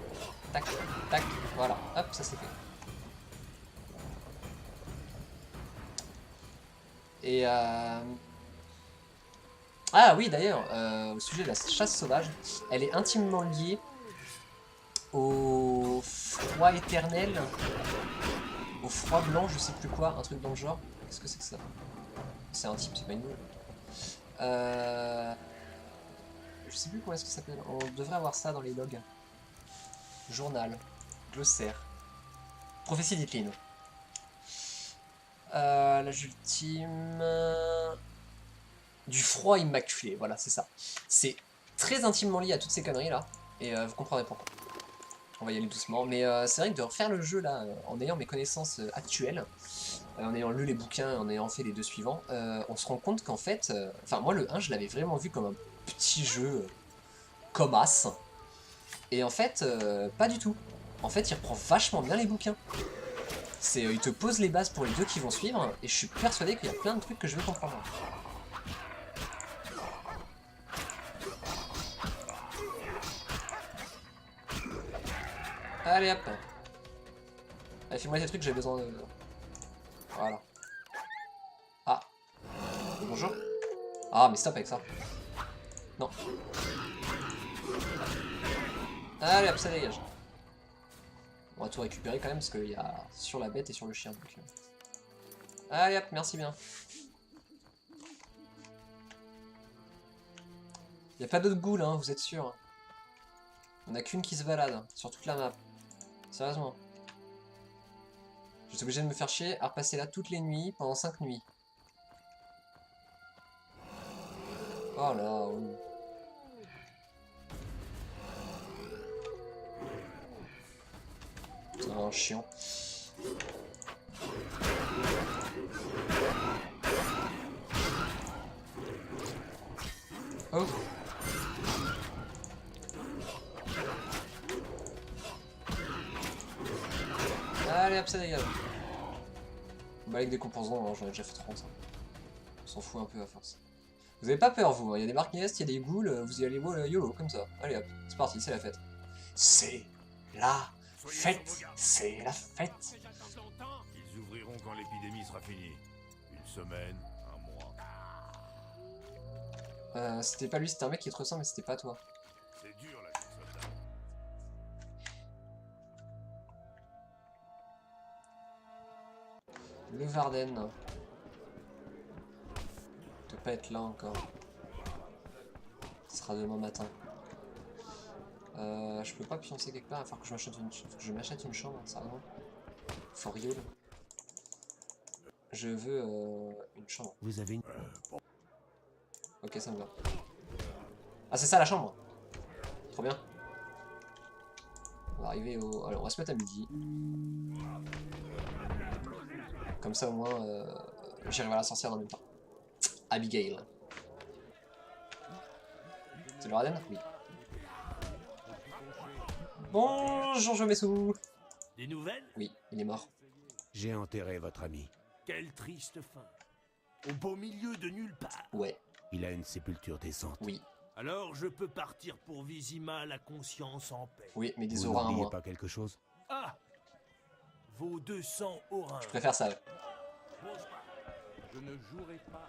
Tac, tac, voilà. Hop, ça c'est fait. Et ah oui d'ailleurs, au sujet de la chasse sauvage, elle est intimement liée au froid éternel, au froid blanc, je sais plus quoi, un truc dans le genre. Qu'est-ce que c'est que ça? C'est intime, c'est pas une boule. Je sais plus comment est-ce que ça s'appelle. On devrait avoir ça dans les logs. Journal, glossaire, prophétie d'Itline. L'âge ultime... Du froid immaculé, voilà, c'est ça. C'est très intimement lié à toutes ces conneries là, et vous comprendrez pourquoi. On va y aller doucement, mais c'est vrai que de refaire le jeu là, en ayant mes connaissances actuelles, en ayant lu les bouquins, en ayant fait les deux suivants, on se rend compte qu'en fait, enfin moi le 1 je l'avais vraiment vu comme un petit jeu comme As, et en fait, pas du tout. En fait il reprend vachement bien les bouquins. Il te pose les bases pour les deux qui vont suivre, et je suis persuadé qu'il y a plein de trucs que je vais comprendre. Allez hop. Allez, fais-moi tes trucs, j'ai besoin de... Voilà. Ah. Bonjour. Ah, mais stop avec ça. Non. Allez hop, ça dégage. On va tout récupérer quand même, parce qu'il y a sur la bête et sur le chien. Donc... Allez hop, merci bien. Il n'y a pas d'autres ghouls, hein, vous êtes sûr. On a qu'une qui se balade sur toute la map. Sérieusement. Je suis obligé de me faire chier à repasser là toutes les nuits pendant 5 nuits. Oh là, oh. C'est vraiment chiant. Oh. Allez hop, ça dégage. Bah avec des composants, hein, j'en ai déjà fait 30. Hein. On s'en fout un peu à force. Vous avez pas peur vous, hein. Il y a des marques Nest, il y a des ghouls, vous y allez YOLO comme ça. Allez hop, c'est parti, c'est la fête. C'est la fête, c'est la fête. Ils ouvriront quand l'épidémie sera finie. Une semaine, un mois. C'était pas lui, c'était un mec qui te ressemble, mais c'était pas toi. C'est dur la vie de soldat. Varden. Il doit pas être là encore. Ce sera demain matin. Je peux pas pioncer quelque part, il va falloir que je m'achète une chambre, sérieusement. For real. Je veux une chambre. Vous avez une... Ok, ça me va. Ah, c'est ça la chambre. Trop bien. On va arriver au... Alors, on va se mettre à midi. Comme ça, au moins, j'arrive à la sorcière en même temps. Abigail. C'est le Raden? Oui. Bonjour, je mets sous. Des nouvelles? Oui, il est mort. J'ai enterré votre ami. Quelle triste fin. Au beau milieu de nulle part. Ouais, Il a une sépulture décente. oui, Alors je peux partir pour Vizima, la conscience en paix. oui, mais des Vous auras à n'oubliez moi. pas quelque chose? Ah! Vos 200 aurins. Je préfère ça. Je ne jouerai pas.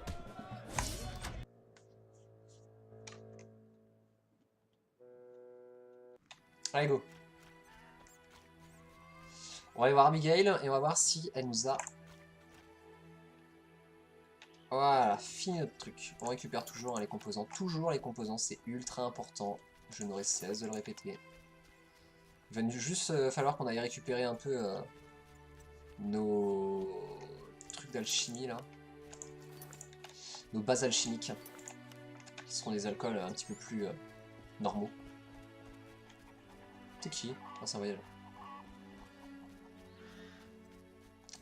Allez, go. On va aller voir Abigail et on va voir si elle nous a... Voilà, fini notre truc. On récupère toujours les composants. Toujours les composants, c'est ultra important. Je n'aurai cesse de le répéter. Il va juste falloir qu'on aille récupérer un peu nos trucs d'alchimie là. Nos bases alchimiques. Qui seront des alcools un petit peu plus normaux. C'est qui? Ah, c'est un voyage.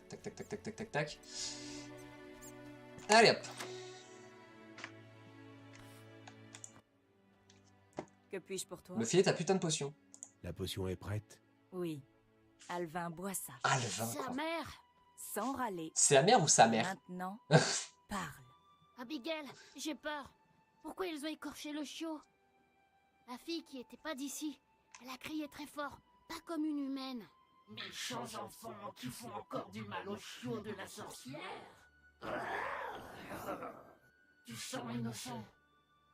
Tac, tac, tac, tac, tac, tac, tac. Allez hop. Que puis-je pour toi? Me filer ta putain de potion. La potion est prête. Oui. Alvin boit ça. Ah, le vin, Sa quoi. mère. Sans râler. C'est la mère ou sa mère? Maintenant, parle. Abigail, j'ai peur. Pourquoi ils ont écorché le chiot? La fille qui était pas d'ici, elle a crié très fort, pas comme une humaine. Méchants enfants qui font encore du mal au chiot de la sorcière. Du sang innocent,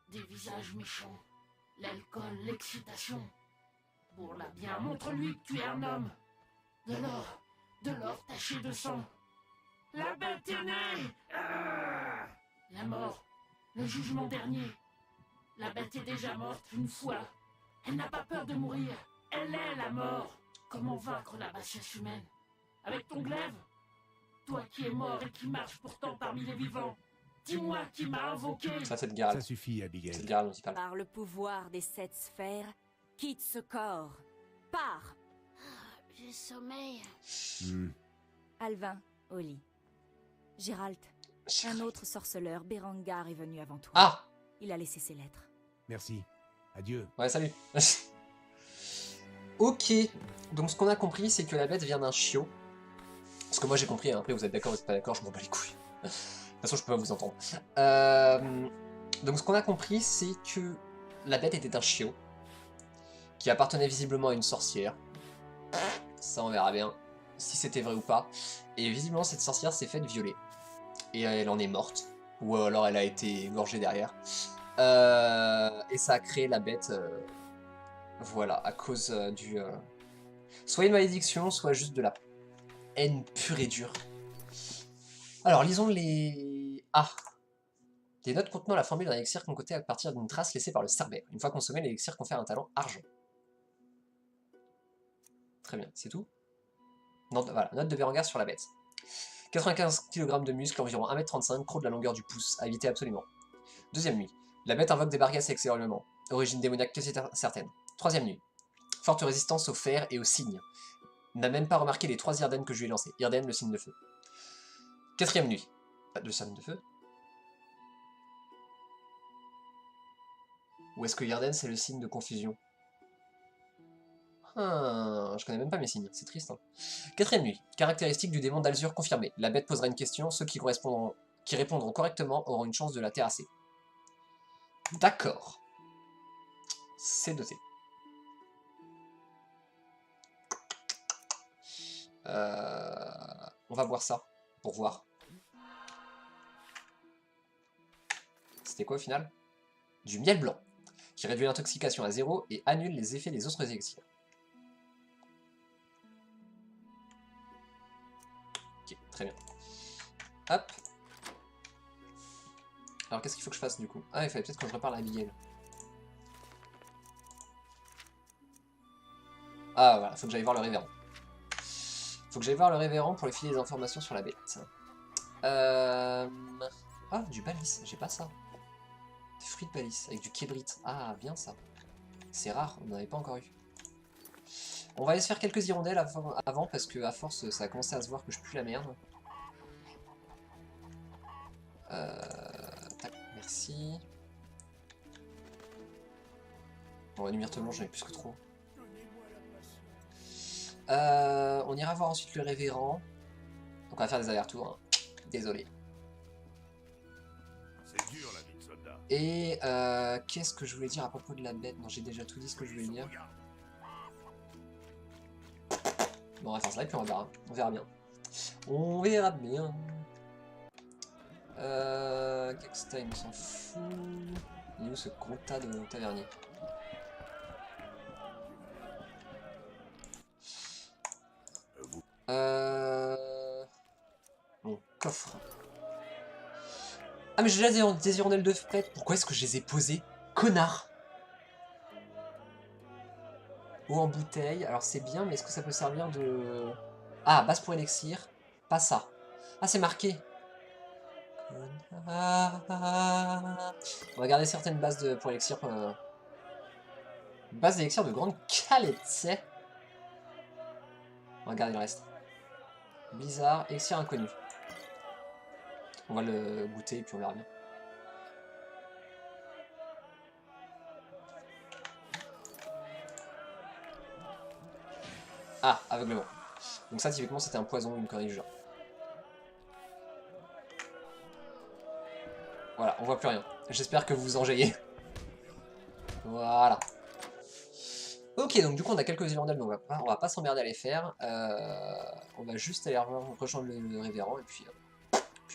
des visages méchants, l'alcool, l'excitation. Bourre-la bien, montre-lui que tu es un homme. De l'or taché de sang. La bête est née. La mort, le jugement dernier. La bête est déjà morte une fois. Elle n'a pas peur de mourir. Elle est la mort. Comment vaincre la bassesse humaine? Avec ton glaive? Toi qui es mort et qui marche pourtant parmi les vivants. Dis-moi qui m'a invoqué. Ça, c'est de Geralt. Ça suffit, C'est Abigail. de Geralt dont il parle. Par le pouvoir des 7 sphères, quitte ce corps. Pars! J'ai sommeil. Hmm. Alvin, au lit. Gérald, un autre sorceleur, Berengar, est venu avant toi. Ah! Il a laissé ses lettres. Merci. Adieu. Ouais, salut. Ok. Donc, ce qu'on a compris, c'est que la bête vient d'un chiot. Ce que moi j'ai compris, hein. Après vous êtes d'accord, vous êtes pas d'accord, je m'en bats les couilles. De toute façon, je peux pas vous entendre. Donc, ce qu'on a compris, c'est que la bête était un chiot qui appartenait visiblement à une sorcière. Ça, on verra bien si c'était vrai ou pas. Et visiblement, cette sorcière s'est faite violer. Et elle en est morte. Ou alors elle a été égorgée derrière. Et ça a créé la bête. Voilà, à cause du... Soit une malédiction, soit juste de la haine pure et dure. Alors, lisons les... Ah! Des notes contenant la formule d'un élixir concoté à partir d'une trace laissée par le cerbère. Une fois consommé, l'élixir confère un talent argent. Très bien, c'est tout. Non, voilà, note de Berengar sur la bête. 95 kg de muscles, environ 1m35, croc de la longueur du pouce, à éviter absolument. Deuxième nuit. La bête invoque des bargasses avec ses hurlements. Origine démoniaque quasi certaine. Troisième nuit. Forte résistance au fer et au cygne. N'a même pas remarqué les 3 Irden que je lui ai lancés. Irden, le signe de feu. Quatrième nuit. Le signe de feu. Ou est-ce que Irden, c'est le signe de confusion? Je connais même pas mes signes, c'est triste. Hein. Quatrième nuit. Caractéristique du démon d'Alzur confirmée. La bête posera une question, ceux qui répondront correctement auront une chance de la terrasser. D'accord. C'est noté. On va voir ça, pour voir. C'était quoi au final? Du miel blanc, qui réduit l'intoxication à 0 et annule les effets des autres élixirs. Ok, très bien. Hop. Alors qu'est-ce qu'il faut que je fasse du coup? Ah, il fallait peut-être que je reparle à Abigail. Ah voilà, faut que j'aille voir le révérend. Faut que j'aille voir le révérend pour lui filer des informations sur la bête. Ah, du balis, j'ai pas ça. Des fruits de balis avec du kébrit. Ah, bien ça. C'est rare, on n'en avait pas encore eu. On va aller se faire quelques hirondelles avant parce que à force ça a commencé à se voir que je pue la merde. Tac, merci. Bon, une myrte blanche, j'en ai plus que trop. On ira voir ensuite le révérend. Donc on va faire des allers-retours. Hein. Désolé. C'est dur la vie de soldat. Et qu'est-ce que je voulais dire à propos de la bête? Non, j'ai déjà tout dit ce que je voulais dire. Bon, on va faire ça et puis on verra. On verra bien. On verra bien. Gextime, on s'en fout. Il est où ce gros tas de taverniers? Bon, coffre. Ah mais j'ai déjà des hirondelles de prête. Pourquoi est-ce que je les ai posées? Connard! Ou en bouteille. Alors c'est bien, mais est-ce que ça peut servir de... Ah, base pour élixir. Pas ça. Ah, c'est marqué. Connard. On va garder certaines bases pour élixir. Base d'élixir de grande qualité. On va garder le reste. Bizarre, élixir inconnu. On va le goûter et puis on verra bien. Ah, aveuglement. Donc ça, typiquement, c'était un poison ou une connerie du genre. Voilà, on voit plus rien. J'espère que vous vous enjaillez. Voilà. Ok, donc du coup, on a quelques hirondelles, donc on va pas s'emmerder à les faire. On va juste aller rejoindre le révérend et puis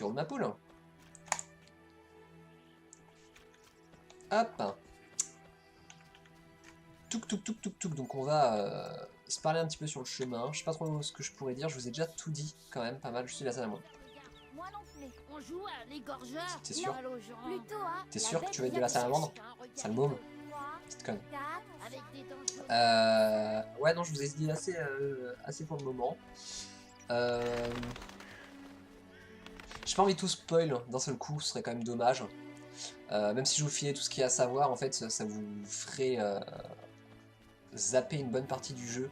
roule ma poule. Hop. Touk touk touk touk touk. Donc on va se parler un petit peu sur le chemin. Je sais pas trop ce que je pourrais dire. Je vous ai déjà tout dit quand même, pas mal. Je suis la salamandre. Moi non plus. On joue à l'égorgeur. T'es sûr? Plutôt, hein. T'es sûr que tu veux être de la salamandre? Sale môme. Petite conne. Avec des dents. Ouais, non, je vous ai dit assez pour le moment. J'ai pas envie de tout spoil d'un seul coup, ce serait quand même dommage. Même si je vous filais tout ce qu'il y a à savoir, en fait, ça vous ferait zapper une bonne partie du jeu.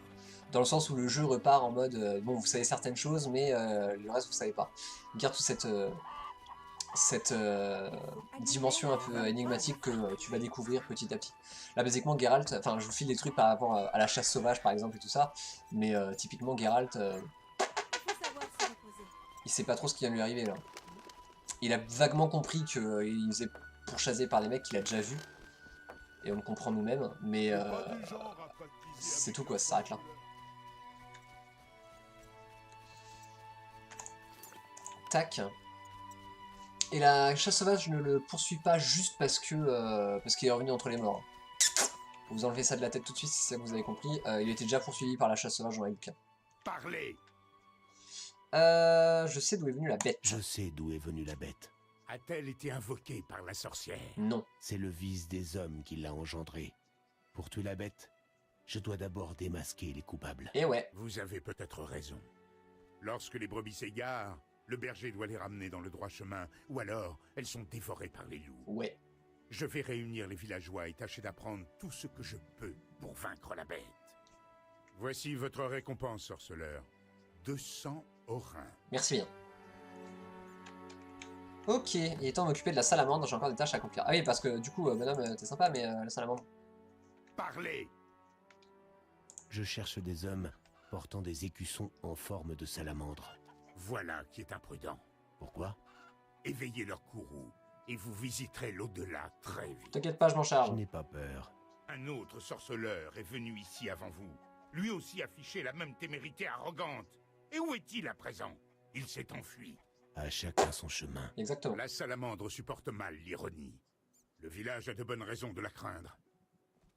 Dans le sens où le jeu repart en mode, bon, vous savez certaines choses, mais le reste, vous savez pas. Il garde toute cette dimension un peu énigmatique que tu vas découvrir petit à petit. Là, basiquement, Geralt, enfin, je vous file des trucs par rapport à la chasse sauvage, par exemple, et tout ça, mais typiquement, Geralt, il sait pas trop ce qui vient de lui arriver, là. Il a vaguement compris qu'il faisait pourchasser par des mecs qu'il a déjà vus, et on le comprend nous-mêmes, mais c'est tout, quoi, ça s'arrête là. Tac. Et la chasse sauvage, je ne le poursuis pas juste parce qu'il est revenu entre les morts. Vous enlevez ça de la tête tout de suite, si c'est ça que vous avez compris. Il était déjà poursuivi par la chasse sauvage dans les bouquins. Parlez. Je sais d'où est venue la bête. Je sais d'où est venue la bête. A-t-elle été invoquée par la sorcière? Non. C'est le vice des hommes qui l'a engendré. Pour tuer la bête, je dois d'abord démasquer les coupables. Et ouais. Vous avez peut-être raison. Lorsque les brebis s'égarent, le berger doit les ramener dans le droit chemin, ou alors elles sont dévorées par les loups. Ouais. Je vais réunir les villageois et tâcher d'apprendre tout ce que je peux pour vaincre la bête. Voici votre récompense, sorceleur. 200 orins. Merci bien. Ok, il est temps de m'occuper de la salamandre, j'ai encore des tâches à accomplir. Ah oui, parce que du coup, bonhomme, t'es sympa, mais la salamandre... Parlez. Je cherche des hommes portant des écussons en forme de salamandre. Voilà qui est imprudent. Pourquoi? Éveillez leur courroux, et vous visiterez l'au-delà très vite. T'inquiète pas, je m'en Je charge. n'ai pas peur. Un autre sorceleur est venu ici avant vous. Lui aussi affichait la même témérité arrogante. Et où est-il à présent? Il s'est enfui. À chacun son chemin. Exactement. La salamandre supporte mal l'ironie. Le village a de bonnes raisons de la craindre.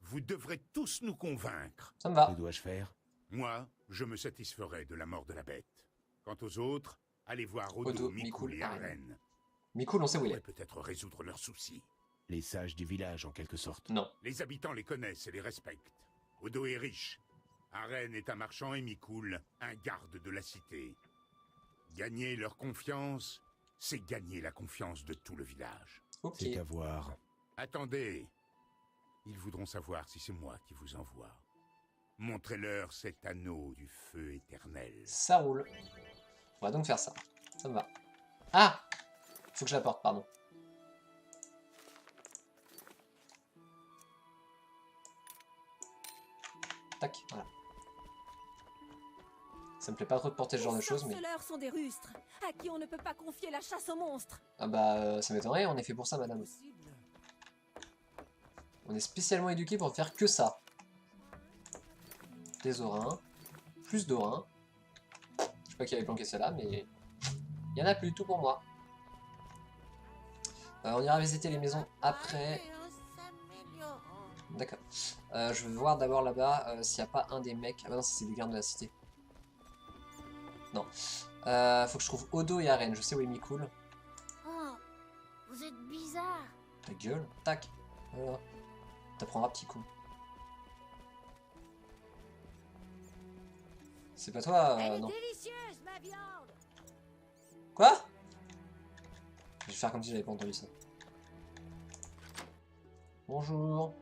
Vous devrez tous nous convaincre. Ça me va. Que dois-je faire? Moi, je me satisferai de la mort de la bête. Quant aux autres, Allez voir Odo, Odo, Mikul Mikul, et Aren. Aren. Mikul, on sait où il Pourrait est. peut-être résoudre leurs soucis. Les sages du village, en quelque sorte. Non. Les habitants les connaissent et les respectent. Odo est riche. Aren est un marchand et Mikul, un garde de la cité. Gagner leur confiance, c'est gagner la confiance de tout le village. Ok. C'est à voir. Attendez. Ils voudront savoir si c'est moi qui vous envoie. Montrez-leur cet anneau du feu éternel. Ça roule. On va donc faire ça. Ça me va. Ah! Faut que je l'apporte, pardon. Tac, voilà. Ça me plaît pas trop de porter ce genre de choses, mais... Les sorceleurs sont des rustres, à qui on ne peut pas confier la chasse aux monstres. Ah bah, ça m'étonnerait, on est fait pour ça, madame. On est spécialement éduqué pour faire que ça. Des orins. Plus d'orins. Je sais pas qui avait planqué cela, mais... Il y en a plus, tout pour moi. On ira visiter les maisons après. D'accord. Je vais voir d'abord là-bas s'il n'y a pas un des mecs... Ah bah non, ça c'est des gardes de la cité. Non. Faut que je trouve Odo et Aren. Je sais où est Mikul. Oh, vous êtes bizarre. Ta gueule. Tac. Voilà. T'apprendras, petit con. C'est pas toi, non. Délicieuse, ma viande. Quoi? Je vais faire comme si j'avais pas entendu ça. Bonjour.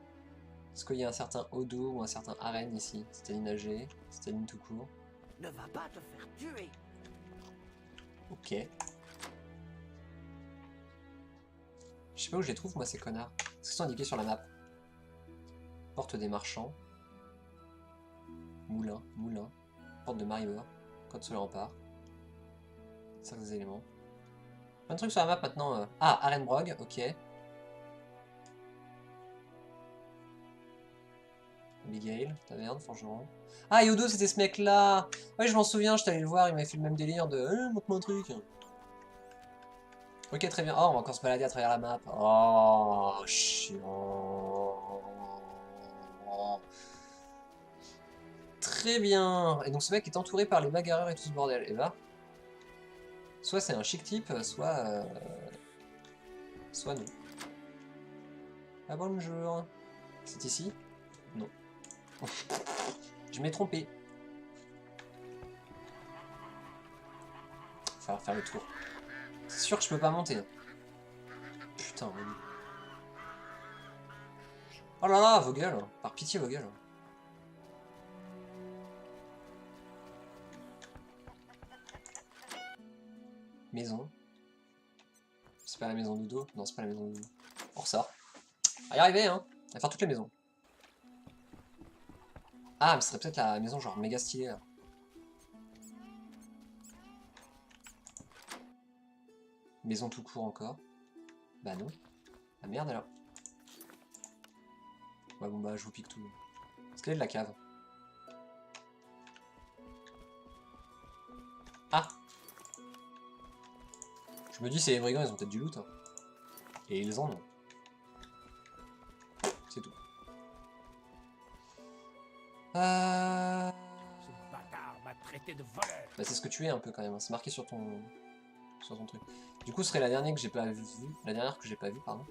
Est-ce qu'il y a un certain Odo ou un certain Aren ici? Staline âgée, Staline tout court. Ne va pas te faire tuer. Ok. Je sais pas où je les trouve, moi, ces connards. Est-ce qu'ils sont indiqués sur la map? Porte des marchands. Moulin, moulin. Porte de Maribor. Code sur le rempart. Cercle des éléments. Plein de trucs sur la map maintenant. Ah, Arenbrog, ok. Abigail, taverne, forgeron. Ah, Yodo, c'était ce mec-là. Ouais, je m'en souviens, je t'allais le voir, il m'avait fait le même délire de montre-moi un truc. Ok, très bien. Oh, on va encore se balader à travers la map. Oh, chiant. Très bien. Et donc ce mec est entouré par les bagarreurs et tout ce bordel. Et bah, soit c'est un chic type, soit soit non. Ah bonjour. C'est ici? Non. Je m'ai trompé. Il va falloir faire le tour. C'est sûr que je peux pas monter. Putain, relou. Oh là là, vos gueules. Par pitié, vos gueules. Maison. C'est pas la maison d'Udo? Non, c'est pas la maison d'Udo. On ressort. On va y arriver, hein. On va faire toutes les maisons. Ah, mais ce serait peut-être la maison genre méga stylée, là. Maison tout court encore. Bah non. Ah merde alors. Ouais bon bah je vous pique tout. Est-ce qu'elle est de la cave? Ah! Je me dis c'est les brigands, ils ont peut-être du loot. Hein. Et ils en ont. C'est tout. Ce bâtard m'a traité de voleur. Bah c'est ce que tu es un peu quand même, hein. C'est marqué sur ton truc. Du coup ce serait la dernière que j'ai pas vue. La dernière que j'ai pas vue, pardon.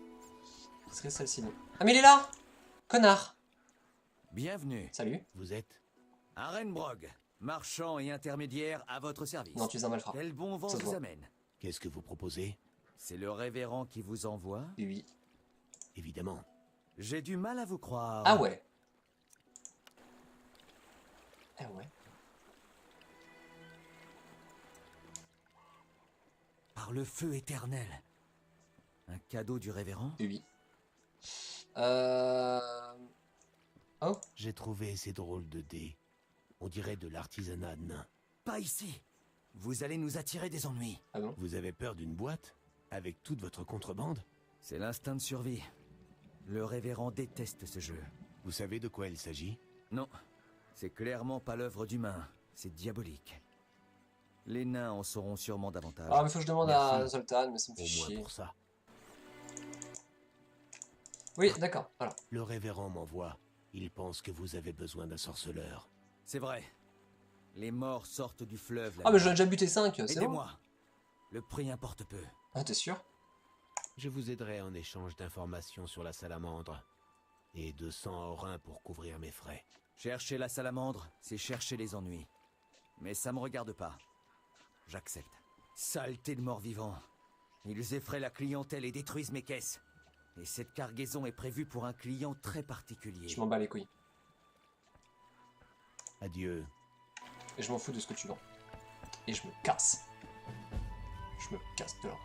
Ce serait celle-ci. Ah mais il est là! Connard! Bienvenue. Salut. Vous êtes? Arenbrog, marchand et intermédiaire à votre service. Non, tu es un malfrat. Quel bon vent Ça se vous voit. amène? Qu'est-ce que vous proposez? C'est le révérend qui vous envoie? Oui. Évidemment. J'ai du mal à vous croire. Ah ouais. Ah ouais. Par le feu éternel. Un cadeau du révérend? Oui. Oh. J'ai trouvé ces drôles de dés. On dirait de l'artisanat nain. Pas ici. Vous allez nous attirer des ennuis. Ah bon? Vous avez peur d'une boîte? Avec toute votre contrebande? C'est l'instinct de survie. Le révérend déteste ce jeu. Vous savez de quoi il s'agit? Non. C'est clairement pas l'œuvre d'humains. C'est diabolique. Les nains en sauront sûrement davantage. Ah mais faut que je demande Merci. à Zoltan, mais ça me fait Au moins chier. pour ça. Oui, d'accord, voilà. Le révérend m'envoie. Il pense que vous avez besoin d'un sorceleur. C'est vrai. Les morts sortent du fleuve. Ah mais j'en ai déjà buté 5, c'est bon. Aidez-moi. Le prix importe peu. Ah, t'es sûr? Je vous aiderai en échange d'informations sur la salamandre. Et de 100 orins pour couvrir mes frais. Chercher la salamandre, c'est chercher les ennuis. Mais ça me regarde pas. J'accepte. Saleté de morts-vivants. Ils effraient la clientèle et détruisent mes caisses. Et cette cargaison est prévue pour un client très particulier. Je m'en bats les couilles. Adieu. Et je m'en fous de ce que tu vends. Et je me casse. Je me casse de là.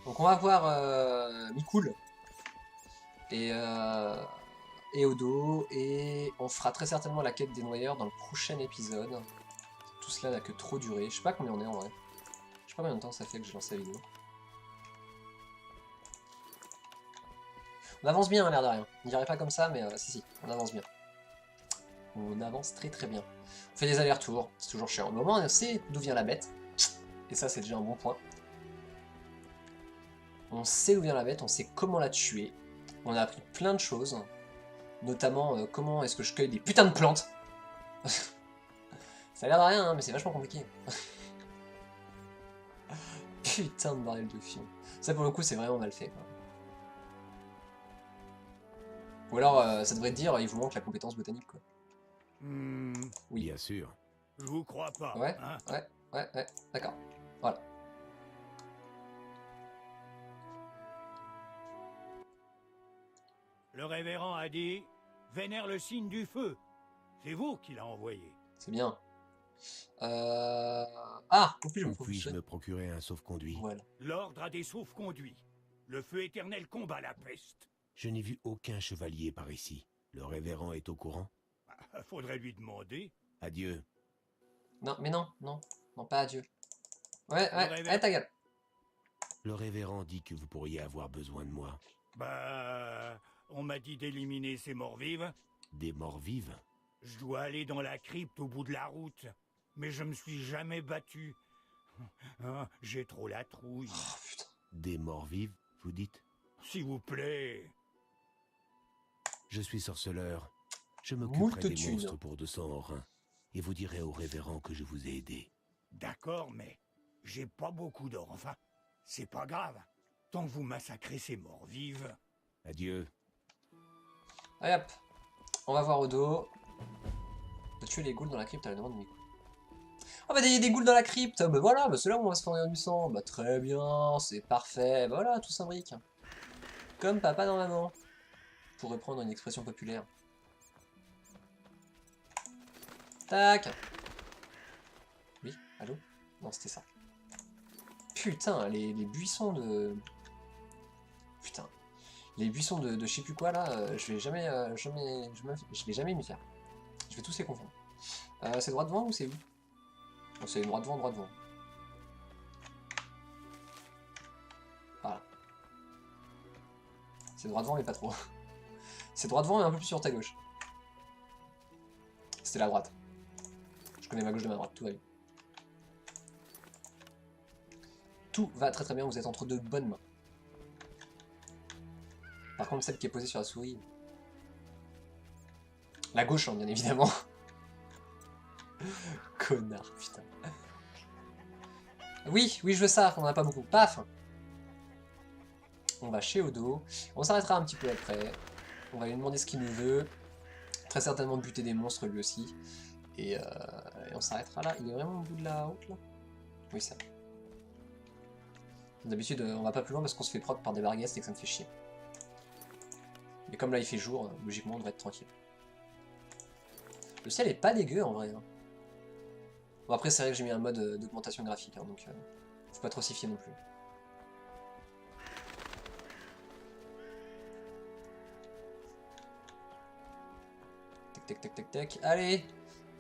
Donc on va voir Mikul. Et Odo. Et on fera très certainement la quête des noyeurs dans le prochain épisode. Tout cela n'a que trop duré. Je sais pas combien on est en vrai. Je sais pas combien de temps ça fait que j'ai lancé la vidéo. On avance bien, à l'air de rien. On dirait pas comme ça, mais si, on avance bien. On avance très très bien. On fait des allers-retours, c'est toujours chiant. Au moment, on sait d'où vient la bête. Et ça, c'est déjà un bon point. On sait d'où vient la bête, on sait comment la tuer. On a appris plein de choses. Notamment, comment est-ce que je cueille des putains de plantes. Ça a l'air de rien, hein, mais c'est vachement compliqué. Putain de bordel de fion. Ça, pour le coup, c'est vraiment mal fait, quoi. Ou alors, ça devrait dire, il vous manque la compétence botanique, quoi. Oui. Bien sûr. Je vous crois pas. Ouais, hein. ouais, d'accord. Voilà. Le révérend a dit « Vénère le signe du feu ». C'est vous qui l'a envoyé. C'est bien. Ah, où puis-je me procurer un sauf-conduit? Voilà. L'ordre a des sauf-conduits. Le feu éternel combat la peste. Je n'ai vu aucun chevalier par ici. Le révérend est au courant? Faudrait lui demander. Adieu. Non, mais non, pas adieu. Ouais, ta gueule. Le révérend dit que vous pourriez avoir besoin de moi. Bah, on m'a dit d'éliminer ces morts-vives. Des morts-vives? Je dois aller dans la crypte au bout de la route. Mais je me suis jamais battu. Hein, j'ai trop la trouille. Oh, putain. Des morts-vives, vous dites? S'il vous plaît. Je suis sorceleur. Je m'occuperai des thunes. monstres pour 200 orins. Et vous direz au révérend que je vous ai aidé. D'accord, mais j'ai pas beaucoup d'or. Enfin, c'est pas grave. Tant que vous massacrez ces morts vives. Adieu. Allez hop. On va voir Odo. De tuer les ghouls dans la crypte à la demande de Miku. Ah bah des ghouls dans la crypte. Bah voilà, bah c'est là où on va se fournir du sang. Bah très bien, c'est parfait. Bah voilà, tout s'imbrique. Comme papa dans maman. Pour reprendre une expression populaire. Tac. Oui, allô? Non, c'était ça. Putain, les buissons de... Putain. Les buissons de je sais plus quoi, là, je vais jamais... je vais jamais m'y faire. Je vais tous les confondre. C'est droit devant ou c'est où? Oh, c'est droit devant, droit devant. Voilà. C'est droit devant, mais pas trop. C'est droit devant et un peu plus sur ta gauche. C'était la droite. Je connais ma gauche de ma droite, tout va bien. Tout va très très bien, vous êtes entre de bonnes mains. Par contre, celle qui est posée sur la souris... La gauche, hein, bien évidemment. Connard, putain. Oui, je veux ça, on en a pas beaucoup. Paf. On va chez Odo. On s'arrêtera un petit peu après. On va lui demander ce qu'il nous veut. Très certainement buter des monstres lui aussi. Et on s'arrêtera là. Il est vraiment au bout de la route là? Oui, ça. D'habitude, on va pas plus loin parce qu'on se fait prod par des barguestes et que ça me fait chier. Mais comme là il fait jour, logiquement on devrait être tranquille. Le ciel est pas dégueu en vrai. Hein. Bon après c'est vrai que j'ai mis un mode d'augmentation graphique, hein, donc faut pas trop s'y fier non plus. Tac tac tac tac tac. Allez.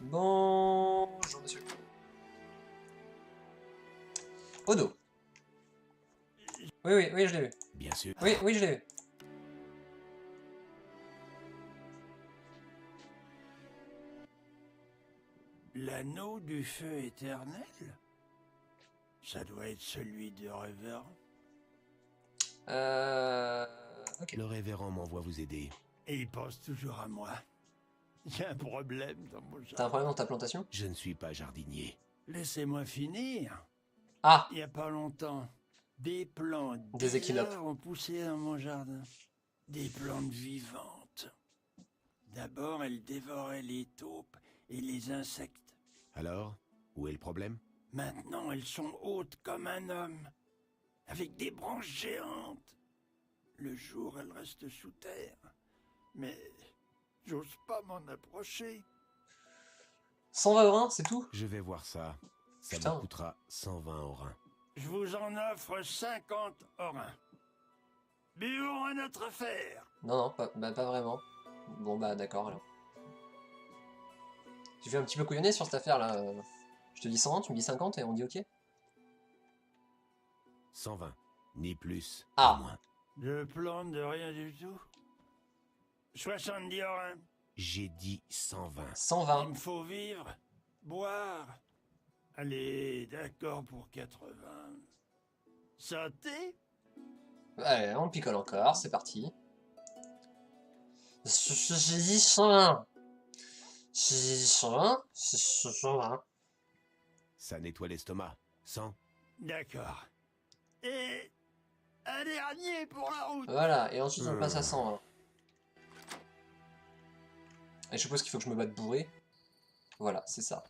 Bonjour monsieur. Odo. Oui, je l'ai vu. Bien sûr. Oui, je l'ai vu. L'anneau du feu éternel? Ça doit être celui de révérend. Ok. Le révérend m'envoie vous aider. Et il pense toujours à moi. Il y a un problème dans mon jardin. T'as un problème dans ta plantation? Je ne suis pas jardinier. Laissez-moi finir. Ah, Il y a pas longtemps, des plantes Des équinopes. bizarres ont poussé dans mon jardin. Des plantes vivantes. D'abord, elles dévoraient les taupes et les insectes. Alors, où est le problème? Maintenant, elles sont hautes comme un homme, avec des branches géantes. Le jour, elles restent sous terre. Mais j'ose pas m'en approcher. 120 orins, c'est tout? Je vais voir ça. Ça Putain. me coûtera 120 orins. Je vous en offre 50 orins. Buvons à notre affaire. Non, non, pas vraiment. Bon bah d'accord alors. Tu fais un petit peu couillonner sur cette affaire là. Je te dis 120, tu me dis 50 et on dit ok? 120. Ni plus, Ah. ni moins. Je plante de rien du tout. 70 orins. J'ai dit 120. 120. Il me faut vivre, boire. Allez, d'accord pour 80. Santé? Allez, on picole encore, c'est parti. J'ai dit 120. J'ai dit 120, c'est 120. Ça nettoie l'estomac. 100. D'accord. Et un dernier pour la route. Voilà, et ensuite on passe à 120. Et je suppose qu'il faut que je me batte bourré. Voilà, c'est ça.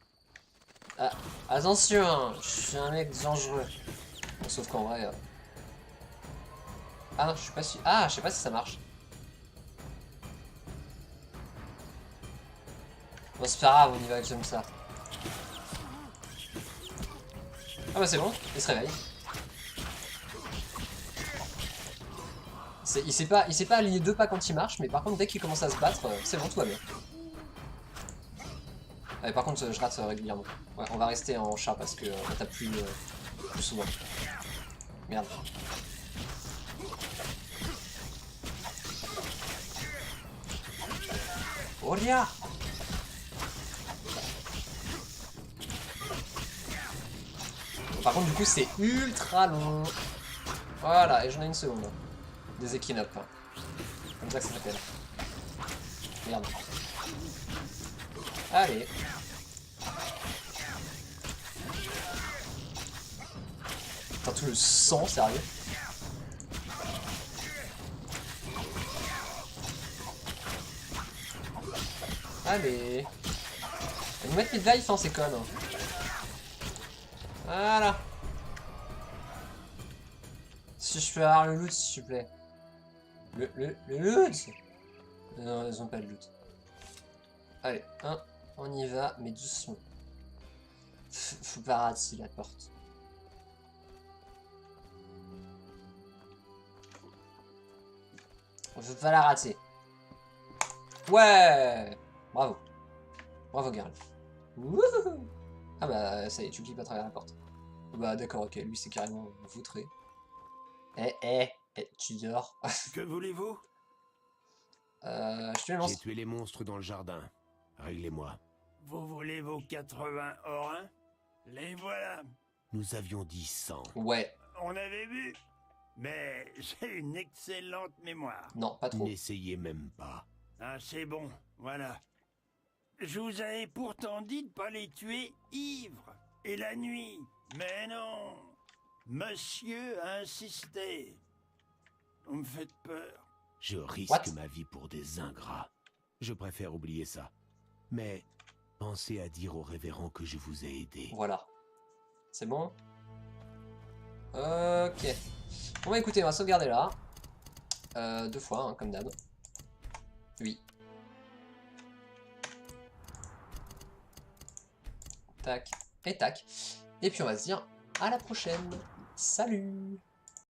Ah, attention, hein, je suis un mec dangereux. Bon, sauf qu'en vrai... Ah non, je suis pas sûr. Ah, je sais pas si ça marche. Bon, c'est pas grave, on y va comme ça. Ah bah c'est bon, il se réveille. Il s'est pas aligné 2 pas quand il marche, mais par contre dès qu'il commence à se battre, c'est bon, tout va bien. Ouais, par contre je rate régulièrement. Ouais, on va rester en chat parce que on tape plus souvent. Merde. Olia! Par contre du coup c'est ultra long. Voilà, et j'en ai une seconde. Des équinopes. Comme ça que ça s'appelle. Merde. Allez. Putain, tout le sang, sérieux. Allez. Ils nous mettent mid-life, hein, ces connes. Voilà. Si je peux avoir le loot, s'il te plaît. Le loot. Non, ils ont pas de loot. Allez, hein, on y va, mais doucement. Faut pas rater la porte. Faut pas la rater. Ouais. Bravo. Bravo, Garl. Wouhou. Ah bah, ça y est, tu clips à travers la porte. Bah d'accord, ok, lui c'est carrément vautré. Tu dors. Que voulez-vous? Je tue les monstres. J'ai tué les monstres dans le jardin. Réglez-moi. Vous voulez vos 80 orins? Les voilà. Nous avions dit 100. Ouais. On avait vu. Mais j'ai une excellente mémoire. Non, pas trop. N'essayez même pas. Ah, c'est bon, voilà. Je vous avais pourtant dit de pas les tuer ivres. Et la nuit. Mais non. Monsieur a insisté. Vous me faites peur. Je risque What? ma vie pour des ingrats. Je préfère oublier ça. Mais pensez à dire au révérend que je vous ai aidé. Voilà. C'est bon? Ok. Bon bah écoutez, on va sauvegarder là. 2 fois, hein, comme d'hab. Oui. Tac et tac. Et puis on va se dire à la prochaine. Salut!